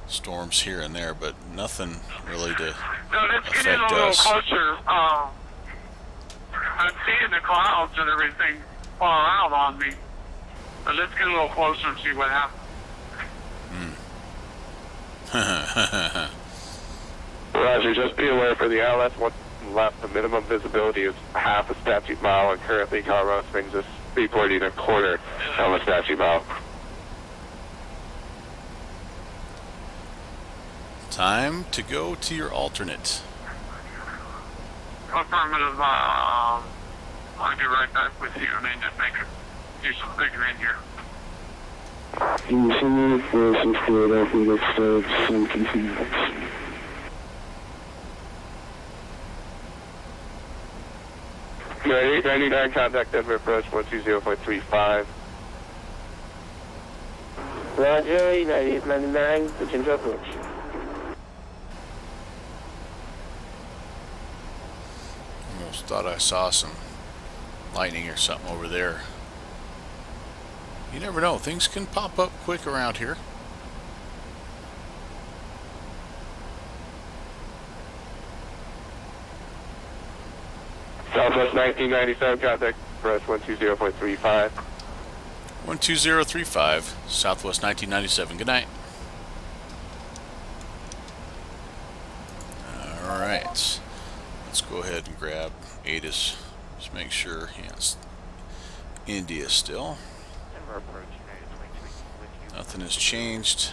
Storms here and there, but nothing really to no, let's get in a little closer. I'm seeing the clouds and everything far out on me, but let's get a little closer and see what happens. Roger, just be aware for the ILS, one left, the minimum visibility is half a statute mile, and currently Colorado Springs is reporting a quarter of a statute mile. Time to go to your alternate. Affirmative, I'll be right back with you. I mean, just do some figuring here. Continue for 6 let's start some continuous. 9899, contact Denver approach 120.35. Roger, 9899, switching to approach. Almost thought I saw some lightning or something over there. You never know, things can pop up quick around here. Southwest 1997, contact approach 120.35. 12035, Southwest 1997. Good night. Alright, let's go ahead and grab ATIS. Just make sure. Yes. India still. Nothing has changed.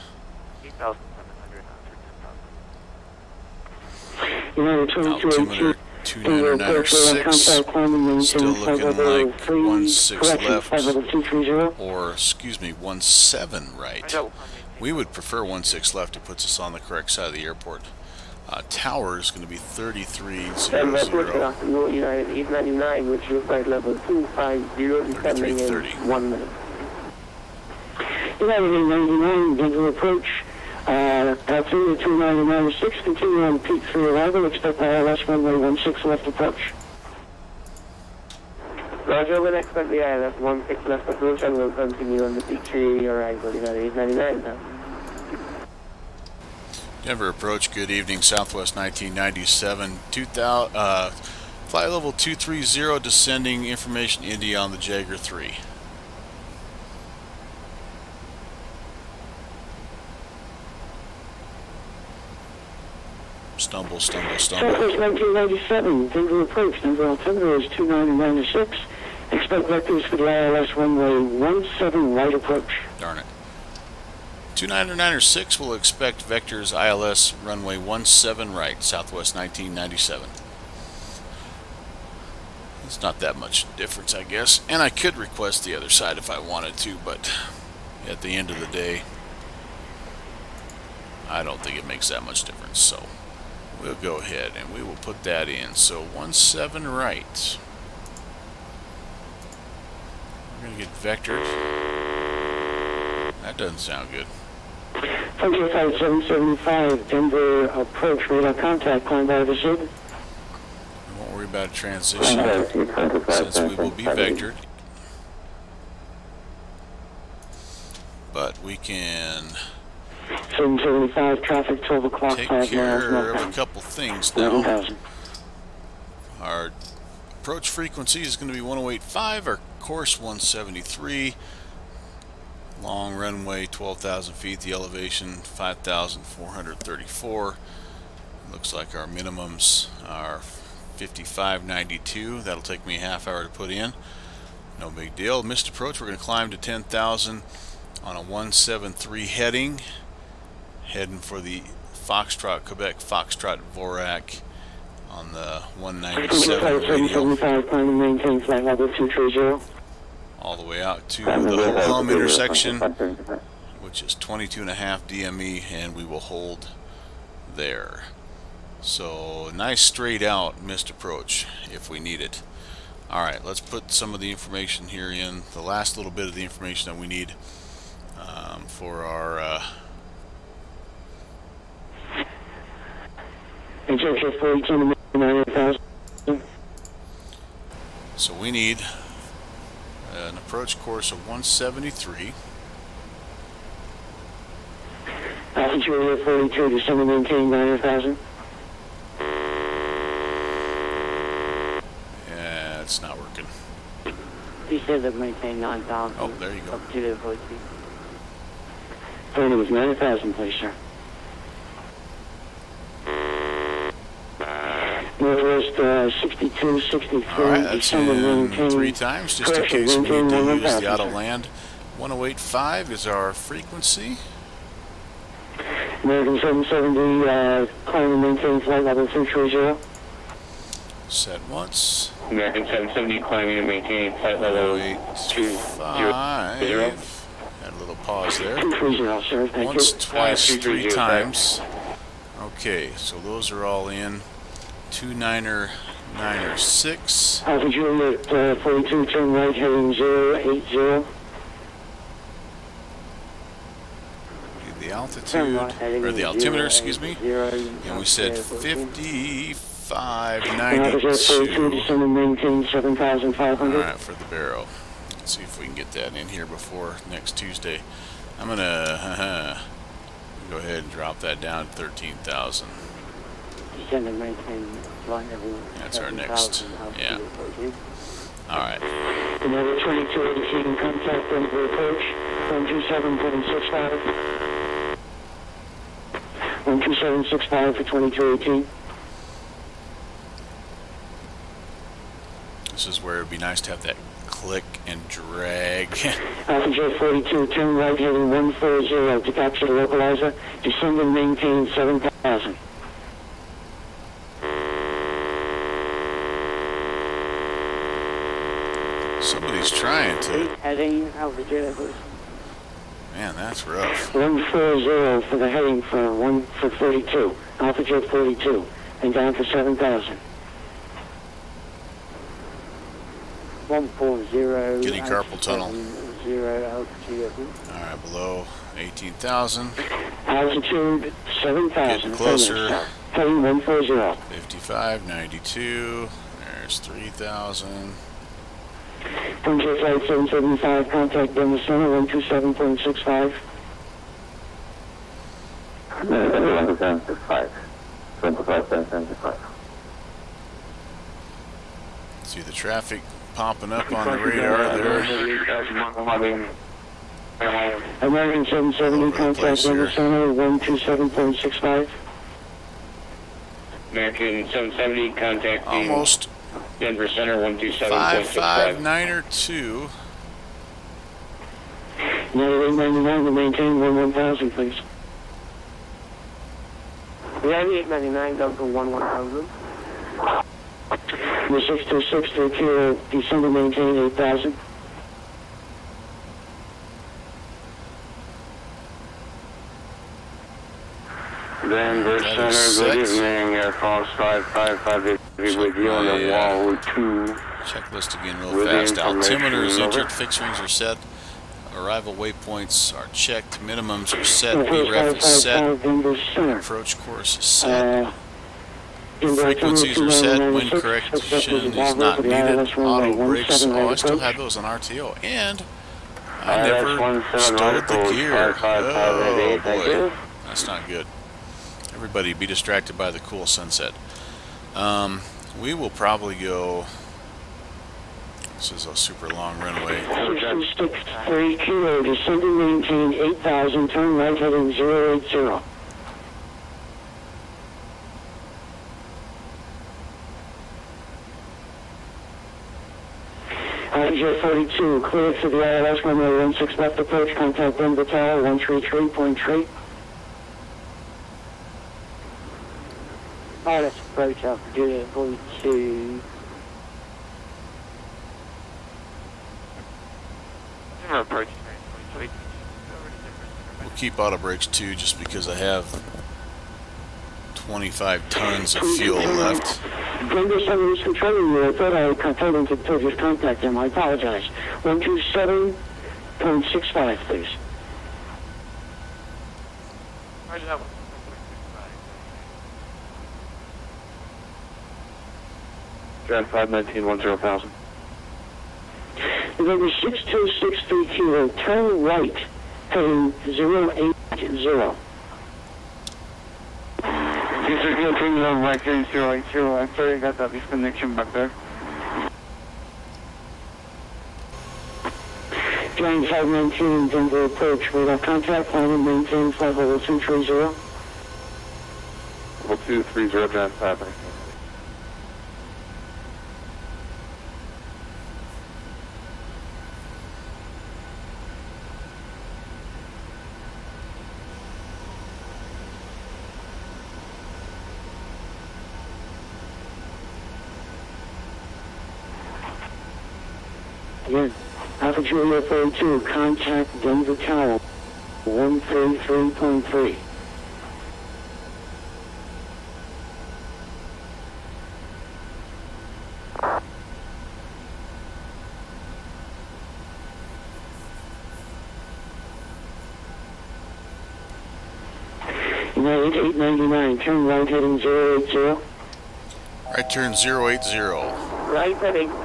Altimeter 2996. Still looking like 16 left. Or, excuse me, 17 right. We would prefer 16 left. It puts us on the correct side of the airport. Tower is going to be 3300. United 899, which is flight level 250, 3330. 1 minute. United 899, Denver approach. Altimeter 2996, continue on P3 arrival, expect ILS runway 16 left approach. Roger, we'll expect the ILS 16 left approach and we'll continue on the P3 arrival, United 899 now. Denver approach, good evening, Southwest 1997, flight level 230, descending, information India on the Jaeger 3. Stumble. Southwest 1997, Denver approach, Denver altimeter is 2996, expect vectors for the ILS runway 17 right approach. Darn it. 2996 will expect vectors ILS runway 17 right, Southwest 1997. It's not that much difference, I guess. And I could request the other side if I wanted to, but at the end of the day, I don't think it makes that much difference. So we'll go ahead and we will put that in. So 17 right. We're going to get vectors. That doesn't sound good. Frontier Flight 775, Denver approach, radar contact, climb by the SID. We won't worry about a transition since we will be vectored. But we can 775, traffic 12 o'clock, take 5 care miles, of a couple things now. 11,000. Our approach frequency is going to be 108.5, our course 173. Long runway 12,000 feet, the elevation 5,434. Looks like our minimums are 5592. That'll take me a half hour to put in. No big deal. Missed approach, we're going to climb to 10,000 on a 173 heading. Heading for the Foxtrot, Quebec Foxtrot Vorak on the 197 radio. Maintain flight level 230. All the way out to the Hum intersection, which is 22.5 DME, and we will hold there. So nice straight out missed approach if we need it. Alright, let's put some of the information here in, the last little bit of the information that we need for our so we need an approach course of 173. Altitude 42, descending maintain 9,000. Yeah, it's not working. He said that maintain 9,000. Oh, there you go. Up to the 42. Phone was 9,000, please, sir. Northwest 62, 63. Alright, that's in 3 times, just in case we need to use the auto land. 108.5 is our frequency. American 770, climb and maintain flight level 330. Set once. American 770, climbing and maintaining flight level 250. Had a little pause there. 230, sir. Thank Once, you. twice, 3 times. Okay, so those are all in. 2996. Altitude at 42, turn right, heading 080. The altitude, or the altimeter, excuse me. And we said 5592. Descending maintain 7,500. Alright, for the barrel. Let's see if we can get that in here before next Tuesday. I'm gonna go ahead and drop that down to 13,000. That's our next. Yeah. Alright. Another 22 receiving contact Denver approach. 127.65. 127.65 for 2218. this is where it'd be nice to have that click and drag. Alpha J 42, turn right heading 140 to capture the localizer. Descend and maintain 7,000. Somebody's trying to. Heading Alpha J. Man, that's rough. 140 for the heading for 42. Alpha J 42, and down for 7,000. 140. Getting carpal tunnel. 0 altitude. Alright, below 18,000. Altitude 7,000. Getting closer. Heading 140. 55, 92. There's 3,000. Frontier Flight 775, contact Denver Center 127.65. 10765. 75775. See the traffic popping up on the radar there. American 770, contact Denver Center 127.65. American 770, contact Almost. Denver Center 127.65. 559er2. 9899 to maintain 11000, please. 9899 down to 11000. The 626 to Kilo, descend and maintain 8000. Denver Center, good evening. Air Force 555 is with you on the wall 2. Checklist again real fast. Altimeter is entered, fixed rings are set, arrival waypoints are checked, minimums are set, VREF is set, approach course is set, frequencies are set, wind correction is not needed, auto brakes, oh I still have those on RTO, and I never stowed the gear. Oh boy, that's not good. Everybody be distracted by the cool sunset. We will probably go. This is a super long runway. 663 Kilo, descend and maintain 8000, turn right heading 080. Jet 42, cleared for the ILS runway 16 left approach, contact Denver Tower 133.3. ILS approach Alpha J 42. We'll keep auto brakes too, just because I have 25 tons of fuel left. Denver Center is controlling you. I thought I told him to just contact them. I apologize. 127.65, please. Jan 519 10,000. November 6263 Kilo, turn right, heading 080. This is your thing on right heading 080. I'm sorry I got that disconnection back there. Flying 519, Denver approach, radar contact, plan and maintain flight level 230. Level 230, Jan 519. Again, Alpha Julia 42, contact Denver Tower 133.3. United 899, turn right heading 080. Right turn 080. Right heading 080.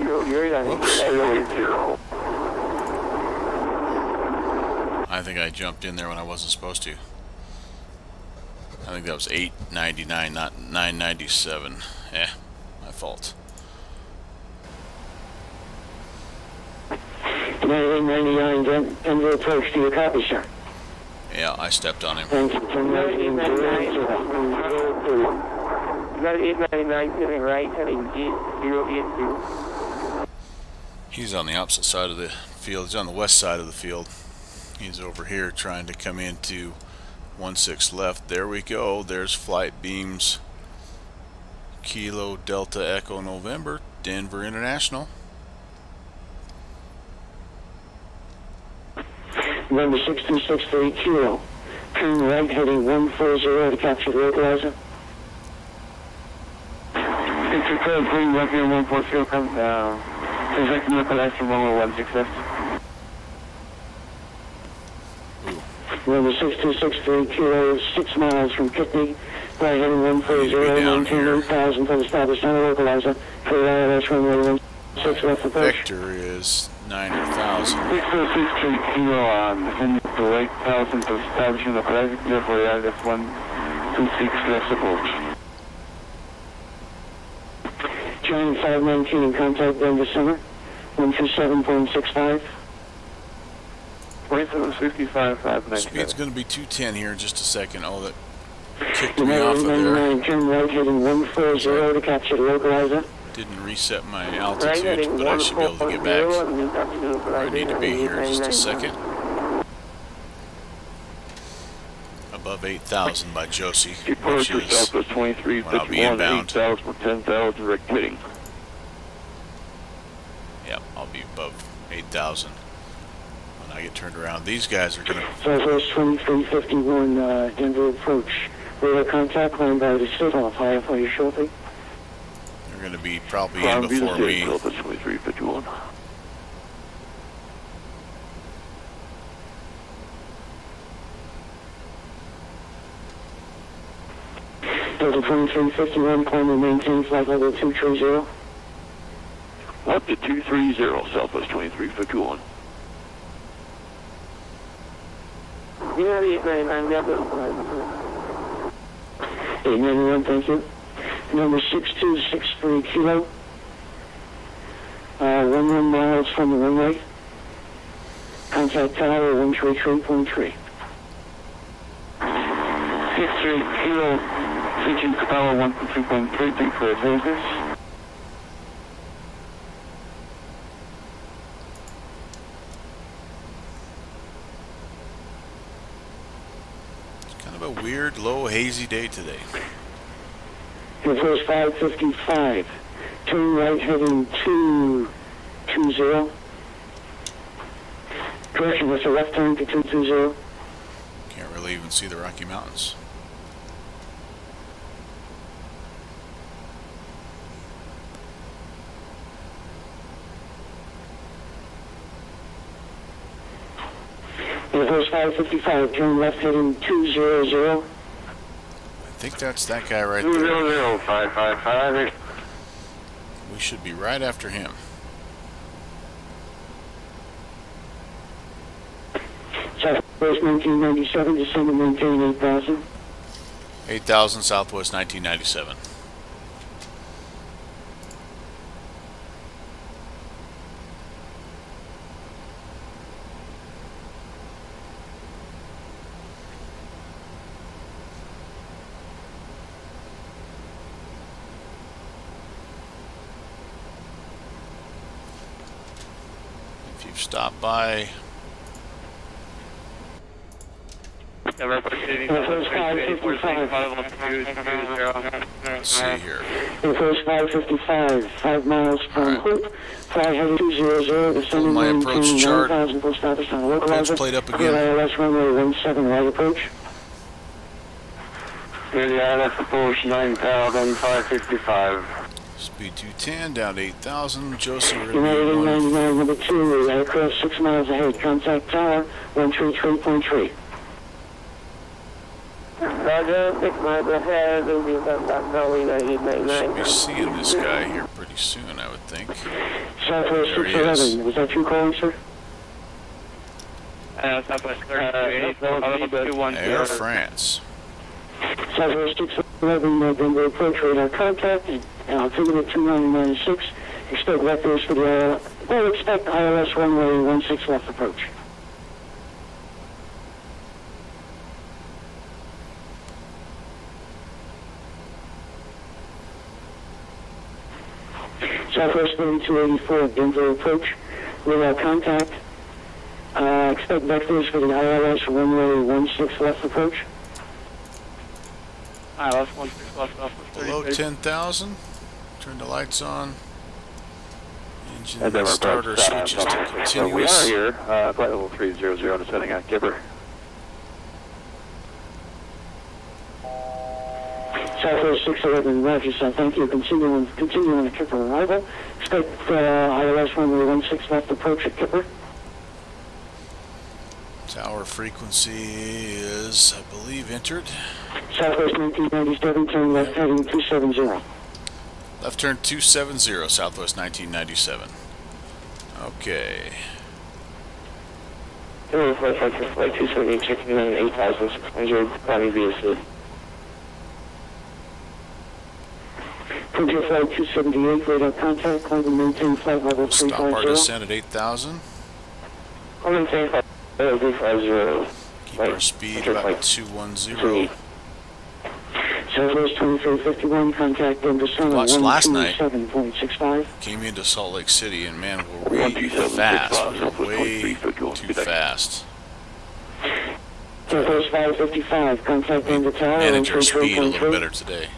I think I jumped in there when I wasn't supposed to. I think that was 899, not 997. My fault. 9899, Denver approach, do you copy, sir? Yeah, I stepped on him. Thank you. Turn right heading 080. 9899, turning right heading 080. He's on the opposite side of the field. He's on the west side of the field. He's over here trying to come into 16 left. There we go. There's flight beams. Kilo Delta Echo November, Denver International. Number 6263 Kilo. Turn right heading 140 to capture the localizer. 6 green, left here 140, come down. Project localizer 116 left. Number 6263 Kilo, 6 miles from Kidney. Right heading 140, maintain 8,000 for the established center localizer. For the ILS runway 16 left approach. Vector is 90,000. 6263 Kilo on descending to 8,000 for establishing the localizer. Clear for the ILS 126 left approach. Giant 519 in contact Denver Center. 127.65. 2765, 597. Speed's going to be 210 here in just a second. Oh, that kicked me off of there. Turn right heading 140 to capture the localizer. Didn't reset my altitude, but I should be able to get back where I need to be here in just a second. Above 8,000 by Josie, which is when I'll be inbound. 8,000 for 10,000 direct hitting. Yep, I'll be above 8,000 when I get turned around. These guys are going to... Southwest 2351 Denver approach. Radar contact line by the state off. High for you shortly. They're going to be probably in before me. Southwest 2351. Delta 2351, climb and maintain flight level 230. Up to 230, Southwest 2351. Yeah, 891, thank you. Number 6263 Kilo. 11 miles from the runway. Contact tower 133.3. 63 Kilo, switching to tower 123.3, thanks for advances. Kind of a weird, low, hazy day today. Your first 555. Turn right heading 220. Correction, what's the left turn to 220? Can't really even see the Rocky Mountains. Your first 555. Turn left heading 200. I think that's that guy right there. 200, 555. We should be right after him. Southwest 1997, descend and maintain 8,000. 8,000 Southwest 1997. If you've stopped by... Let's see here. The first 555, 5 miles from Hoop, fly heading 200, descending my approach chart. 9,000 full status on the Approach localizer. plate up again. ILS runway 17 right approach. Clear the ILS approach 9,000, 555. Speed 210, down to 8,000. Josie, we're United going to 899, number 2, aircraft 6 miles ahead, contact tower 133.3. Roger, 6 miles ahead, will be about that Valley should 9899. be seeing this guy here pretty soon, I would think. Southwest There he is. 611, was that you calling, sir? Southwest 3210. Air France. Southwest 611, Denver approach, radar contact, altimeter 2996. Expect vectors for the expect ILS runway 16 left approach. Southwest 3284, Denver approach, With contact, expect vectors for the ILS runway 16 left approach. ILS 16 left. Below 10,000. Turn the lights on. Engine And then we're starter switches to So we are continuous. here, flight level 300 descending on Kipper. Southwest 611, Roger, sir. Thank you. Continuing at Kipper arrival. Expect ILS runway 16 left approach at Kipper. Tower frequency is, I believe, entered. Southwest 1997, turn left heading 270. Left turn 270, Southwest 1997. Okay. Hello, flight 278, checking in 8,600, climbing VSC. Frontier flight 278, radar contact, climbing maintain flight level Stop our 350. descent at 8,000. Climbing maintain flight level 350. Keep our speed about 210. Southwest 2351, contact in descent at Watched last night. 127.65. Came into Salt Lake City and man, were we fast. We were way too fast. Southwest 555, contact in the tower. Manage our speed a little 133.3. better today.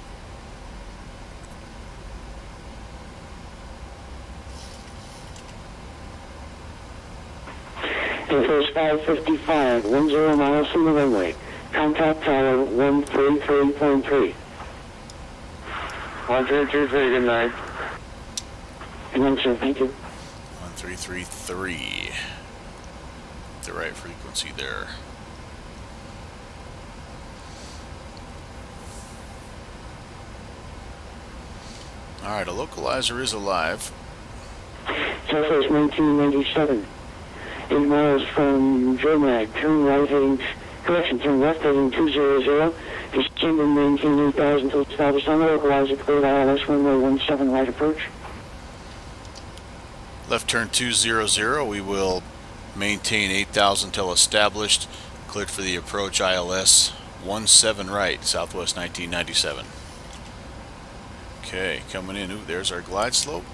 Southwest 555, 10 miles from the runway. Contact tower 133.3. 1323, good night. Good night, sir. Thank you. 1333. The right frequency there. Alright, a localizer is alive. Southwest 1997. 8 miles from Jomag. Turn right heading, turn left heading 200. Descend and maintain 8,000 until established on the localizer. Cleared ILS runway 17 right approach. Left turn 200. We will maintain 8,000 till established. Cleared for the approach ILS 17 right, Southwest 1997. Okay, coming in. Ooh, there's our glide slope.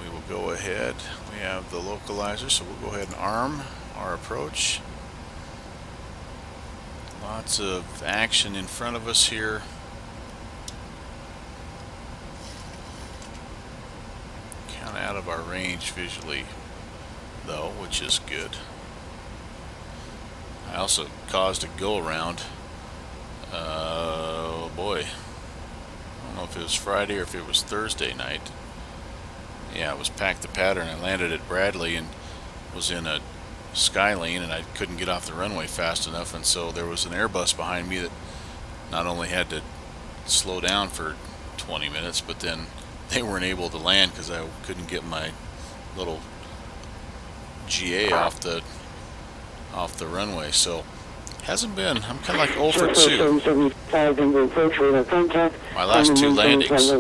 We will go ahead. We have the localizer, so we'll go ahead and arm our approach. Lots of action in front of us here. Kind of out of our range visually, though, which is good. I also caused a go around. Oh boy. I don't know if it was Friday or if it was Thursday night. Yeah, it was Pack the Pattern. I landed at Bradley and was in a sky lane and I couldn't get off the runway fast enough, and so there was an Airbus behind me that not only had to slow down for 20 minutes, but then they weren't able to land because I couldn't get my little GA off the runway. So hasn't been. I'm kind of like 0 for 2. My last 2 landings.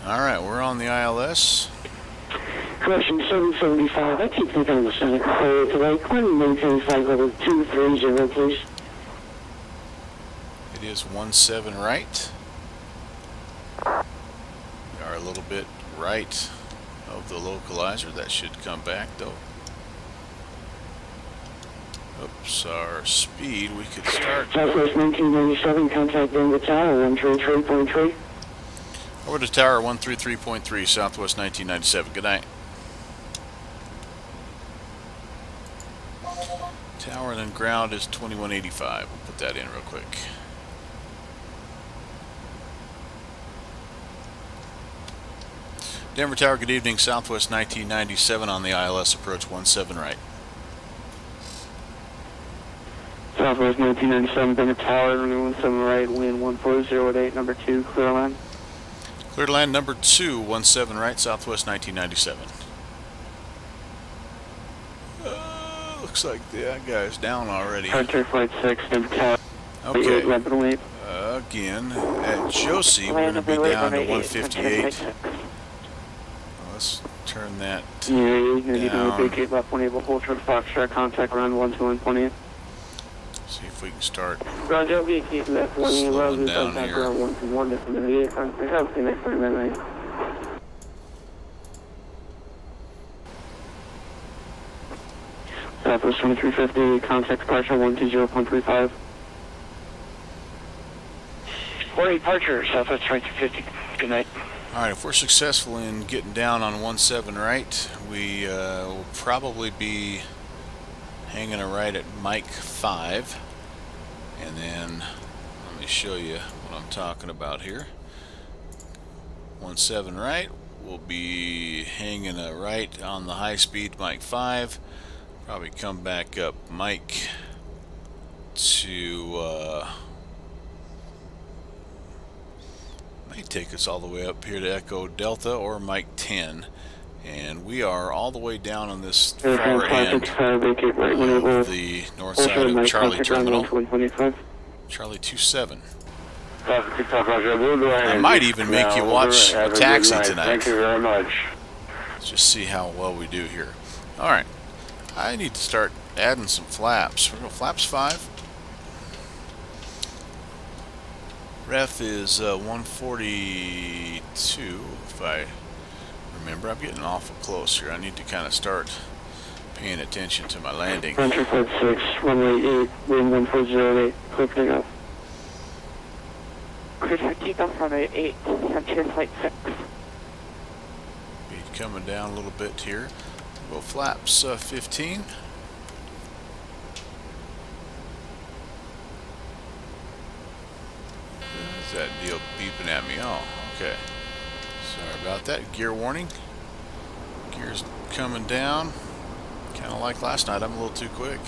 Alright, we're on the ILS. Correction 775. I keep thinking on the Santa Clara today. Climbing maintain flight level 230, please. It is 17 right. We are a little bit right of the localizer. That should come back though. Oops, our speed, we could start. Southwest 1997, contact Denver Tower 133.3. Over to tower 133.3, Southwest 1997. Good night. Tower and then ground is 2185. We'll put that in real quick. Denver Tower, good evening. Southwest 1997 on the ILS, approach 17 right. Southwest 1997, Denver Tower, runway 17 right, wind 1408, number 2, clear line. Clear to land number 2, 17 right, Southwest 1997. Looks like that guy's down already. Frontier flight 6, Denver Tower. Okay. Rapid Again, at Josie, we're going to be down to 158. Let's turn that Yeah, you're going to down. be big about 28, hold short Foxtrot, contact around 121.8. See if we can start Roger, we keep left 1 slowing down here. background 121 definitely contact help in next time that night. Southwest 2350, contact departure 120.35. For departure, Southwest 2350, good night. Alright, if we're successful in getting down on 17 right, we will probably be hanging a right at Mike 5. And then, let me show you what I'm talking about here. 17 right, we'll be hanging a right on the high speed Mike 5. Probably come back up Mike to may take us all the way up here to Echo Delta or Mike 10, and we are all the way down on this far end of the north side of Charlie Terminal, Charlie 27. I might even make you watch a taxi tonight. Thank you very much. Let's just see how well we do here. Alright, I need to start adding some flaps. We're going to flaps 5. Ref is 142, if I remember. I'm getting awful close here. I need to kind of start paying attention to my landing. Flight 6, runway 8, wind 1408, clear for takeoff. Clear for takeoff, runway 8, Frontier Flight 6. Be coming down a little bit here. We'll go flaps 15. What's that deal beeping at me? Oh, okay. Sorry about that. Gear warning. Gear's coming down. Kind of like last night. I'm a little too quick.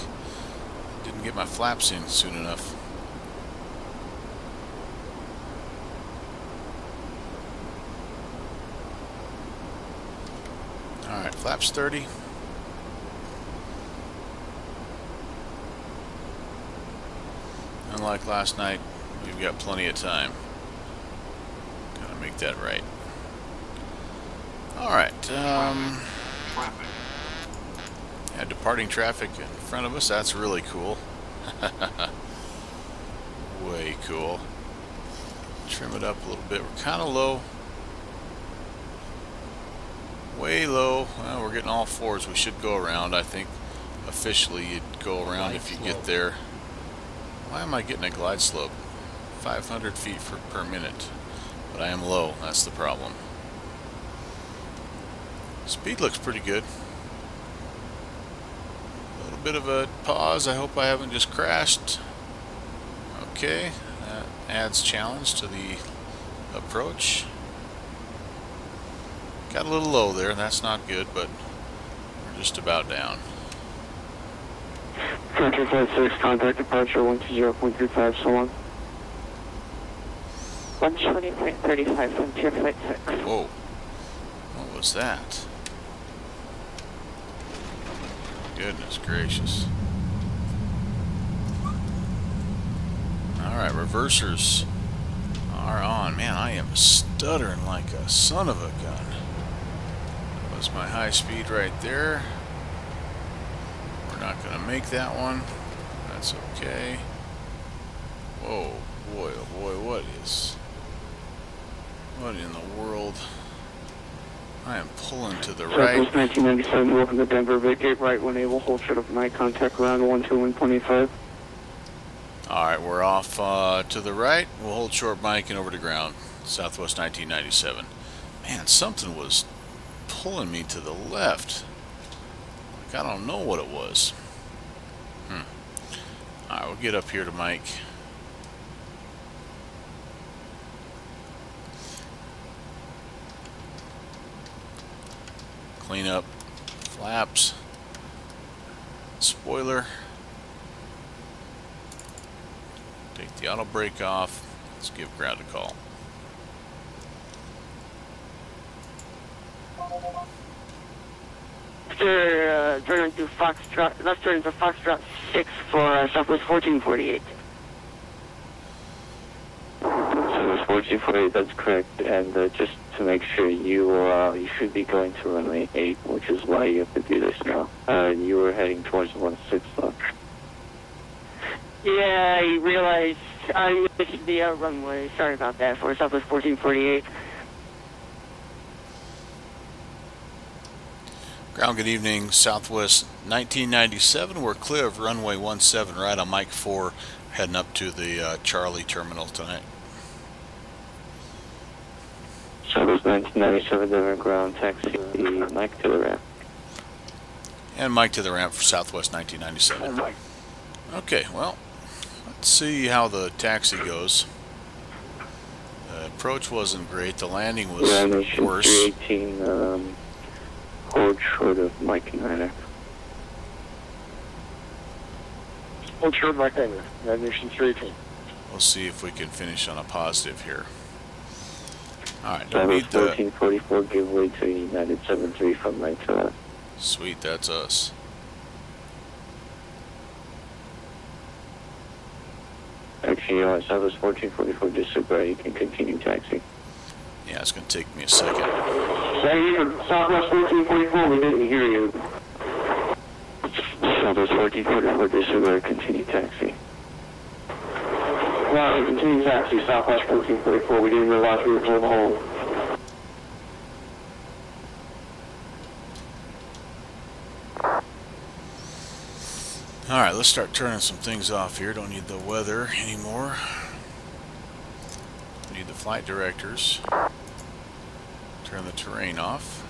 Didn't get my flaps in soon enough. Alright, flaps 30. Unlike last night, we've got plenty of time. Gotta make that right. Alright, yeah, departing traffic in front of us, that's really cool. Way cool. Trim it up a little bit, we're kinda low. Way low. Well, we're getting all fours. We should go around. I think officially you'd go around if you get there. Why am I getting a glide slope? 500 feet per minute. But I am low. That's the problem. Speed looks pretty good. A little bit of a pause. I hope I haven't just crashed. Okay. That adds challenge to the approach. Got a little low there, that's not good, but we're just about down. Frontier Flight 6, contact departure 120.35, so long. 120.35, Frontier Flight 6. Whoa, what was that? Goodness gracious. Alright, reversers are on. Man, I am stuttering like a son of a gun. That's my high speed right there. We're not going to make that one. That's okay. Whoa, boy, oh boy, what in the world? I am pulling to the right. Southwest 1997, welcome to Denver, vacate right when able, hold short of night, contact ground 121.25. Alright, we're off to the right. We'll hold short Mike and over to ground. Southwest 1997. Man, something was pulling me to the left. Like, I don't know what it was. Alright, we'll get up here to Mike. Clean up flaps. Spoiler. Take the auto brake off. Let's give ground a call. Turn into Foxtrot, let's turn into Foxtrot 6 for Southwest 1448. Southwest 1448, that's correct, and just to make sure you should be going to runway 8, which is why you have to do this now. You were heading towards 16 left. Yeah, I realized I missed the runway. Sorry about that. For Southwest 1448. Ground, good evening. Southwest 1997. We're clear of runway 17 right on Mike 4, heading up to the Charlie terminal tonight. Southwest 1997, Denver ground taxi, Mike to the ramp. And Mike to the ramp for Southwest 1997. Okay, well, let's see how the taxi goes. The approach wasn't great. The landing was worse. 318, hold short of Mike 9. Hold short of Mike 9. Nation 318. We'll see if we can finish on a positive here. All right, Southwest 1444, give way to United 73 from Mike to left. Sweet, that's us. Actually, Southwest 1444, just so you can continue taxi. Yeah, it's going to take me a second. Southwest 1444, we didn't hear you. Southwest 1444, just so continue taxi. Well, continue taxi, Southwest 1444, we didn't realize we were told to hold. Alright, let's start turning some things off here. Don't need the weather anymore. Need the flight directors. Turn the terrain off.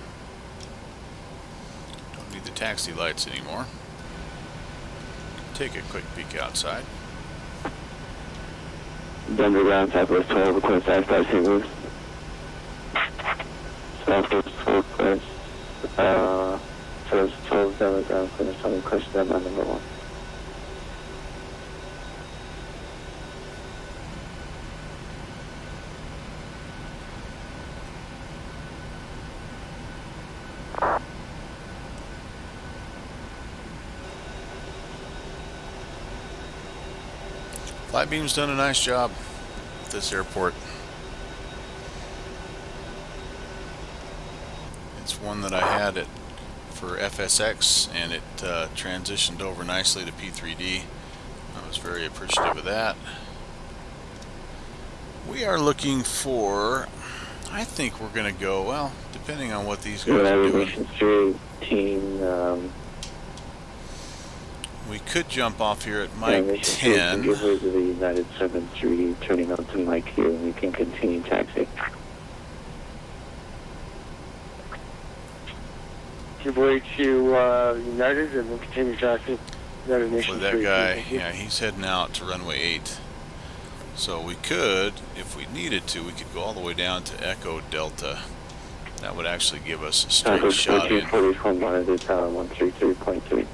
Don't need the taxi lights anymore. Take a quick peek outside. Denver ground, Southwest 12, request I-5 St. Louis. Southwest 12, request, Southwest 12, Denver ground, request deadline number 1. Flightbeam's done a nice job at this airport. It's one that I had it for FSX, and it transitioned over nicely to P3D. I was very appreciative of that. We are looking for, I think we're going to go, well, depending on what these guys are doing. 318, we could jump off here at Mike 10. Give way to the United 73, turning on to Mike here, and we can continue taxi. Give way to United, and we'll continue taxi. United Nation. For that guy, yeah, he's heading out to runway 8. So we could, if we needed to, we could go all the way down to Echo Delta. That would actually give us a straight shot in. 1444, monitor tower 133.3.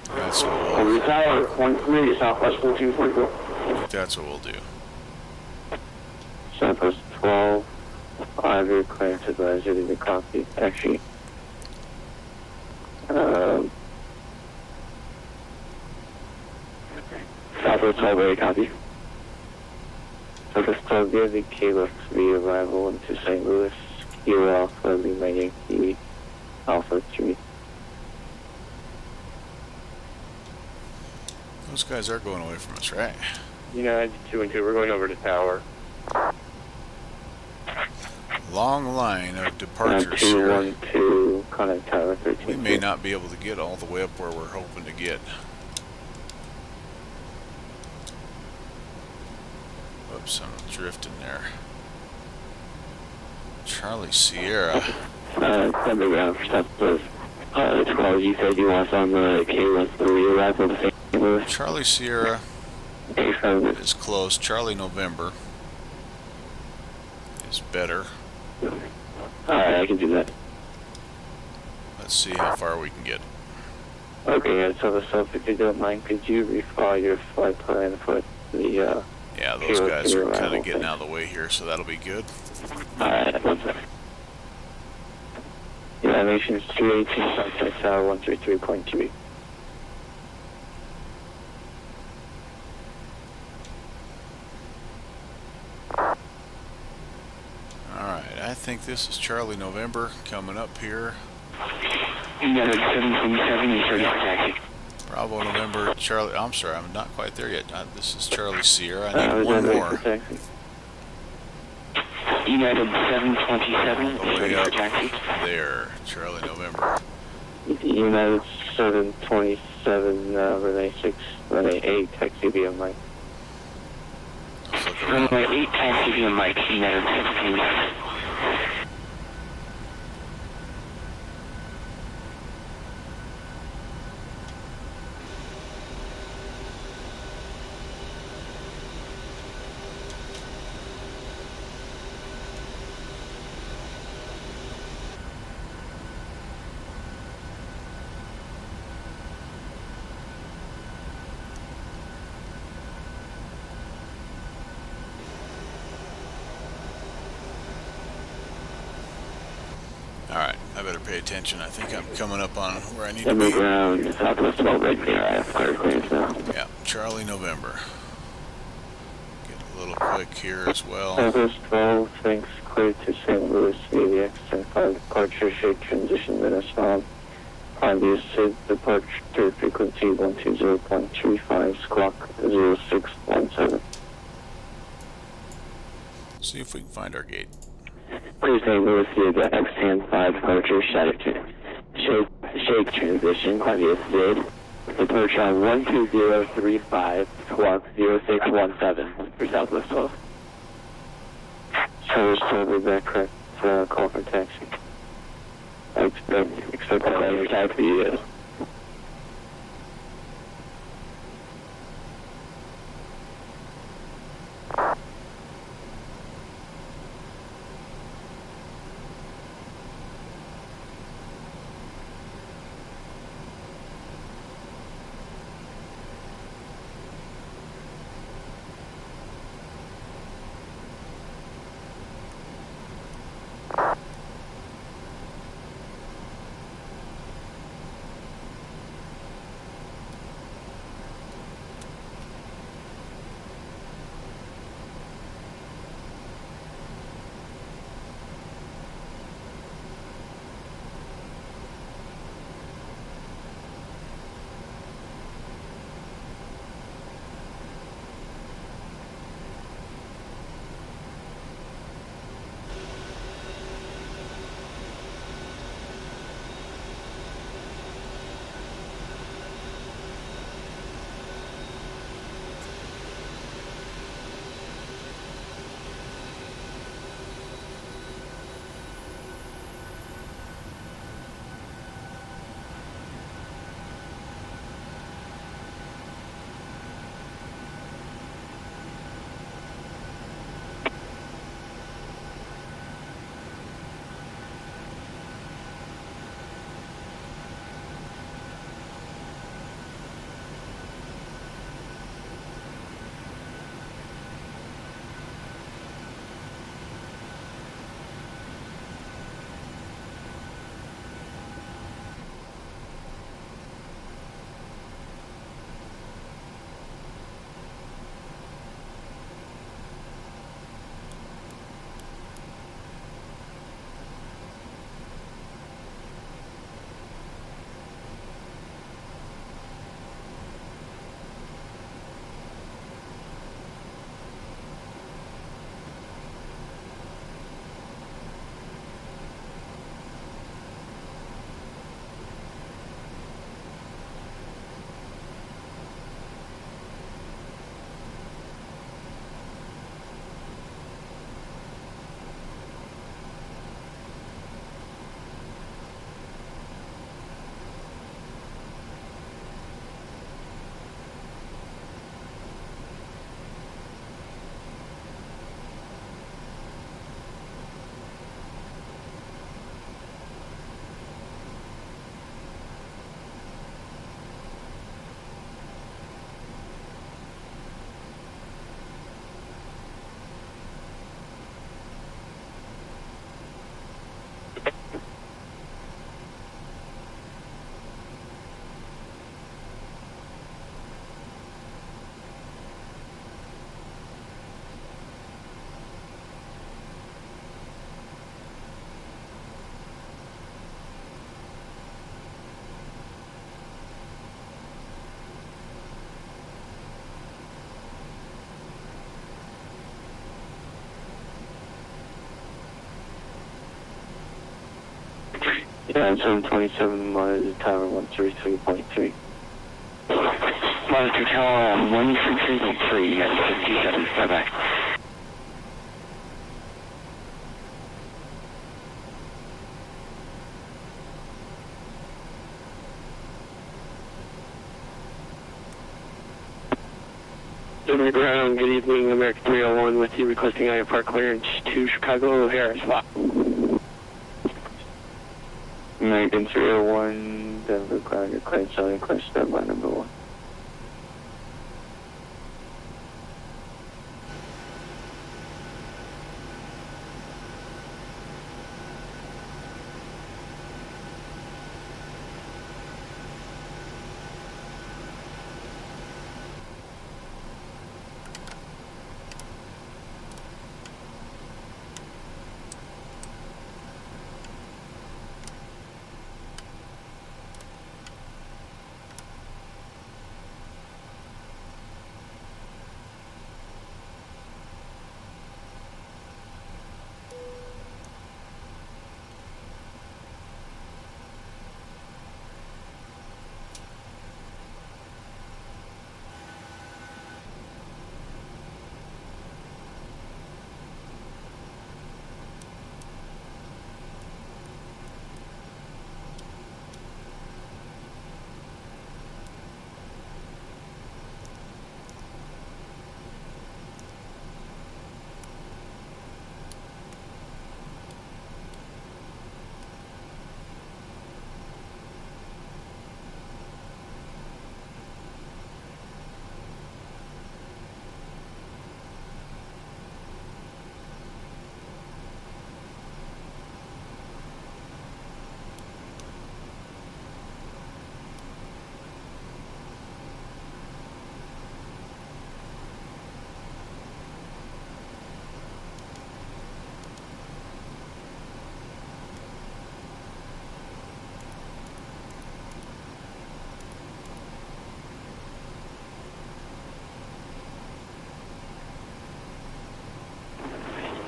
That's what we'll The tower, 1-3, Southwest 1444. I think that's what we'll do. Southwest 12, I've requested advisor to the copy. Actually, Southwest 12, very copy. Southwest 12, give the K-Left the arrival into St. Louis. Kilo Alpha, Lima Yankee, Alpha 3. Those guys are going away from us, right? United 2 and 2, we're going over to tower. Long line of departures here. 212, contact tower 13. We may not be able to get all the way up where we're hoping to get. Oops, I'm drifting there. Charlie Sierra. Denver ground for Southwest 12, you said you want us on the K-Left the arrival to St. Louis. Charlie Sierra is close. Charlie November is better. Alright, I can do that. Let's see how far we can get. Okay, so if you don't mind, could you refile your flight plan for the, yeah, those guys are kind of getting out of the way here, so that'll be good. Alright, 1 second. Yeah, Nation 318, contact tower 133.3. Alright, I think this is Charlie November coming up here. United 727, you turn off taxi. Bravo November Charlie. I'm sorry, I'm not quite there yet. This is Charlie Sierra. I need one more. United 727. Way up there, Charlie November. United 727, relay 6, relay 8, taxi via Mike. Runway 8, taxi via Mike, United 17. Alright, I better pay attention. I think I'm coming up on where I need to Every be. ground, southwest about right there. I have clear clearance now. Yeah, Charlie November. Get a little quick here as well. Southwest 12, thanks, clear to St. Louis, AVX, 10-5, departure, shake, transition, Minnesota. Obvious SID, departure frequency 120.35, squawk 0617. See if we can find our gate. Please St. Louis, AVX, 10-5, departure, shake, transition, obvious SID, departure on 12035, squawk 0617 for Southwest 12. Service totally back correct, call for taxi. I expect that your taxi is. Yeah, 727 Monitor Tower 133.3. Monitor Tower 133.3 at 57. Bye-bye. Ground, good evening, American 301 with you, requesting IO park clearance to Chicago O'Hare spot. American 301, Denver, Crowder, clearance, selling, clearance, standby number 1.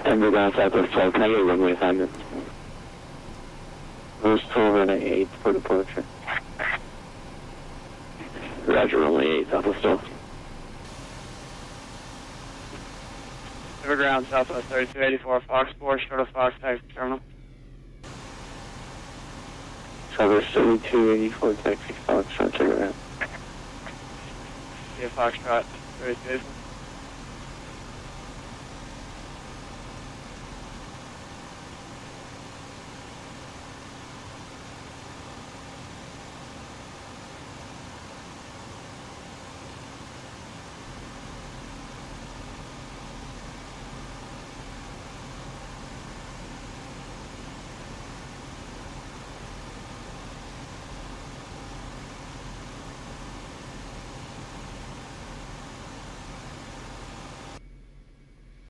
Denver ground Southwest 12, can I get runway assignment? Those 12 and 8 for departure. Roger, runway 8, Southwest 12. Denver ground Southwest 3284, Fox 4, short of Fox, taxi terminal. Southwest 3284, taxi Fox, short of around. Yeah, Foxtrot, 3284.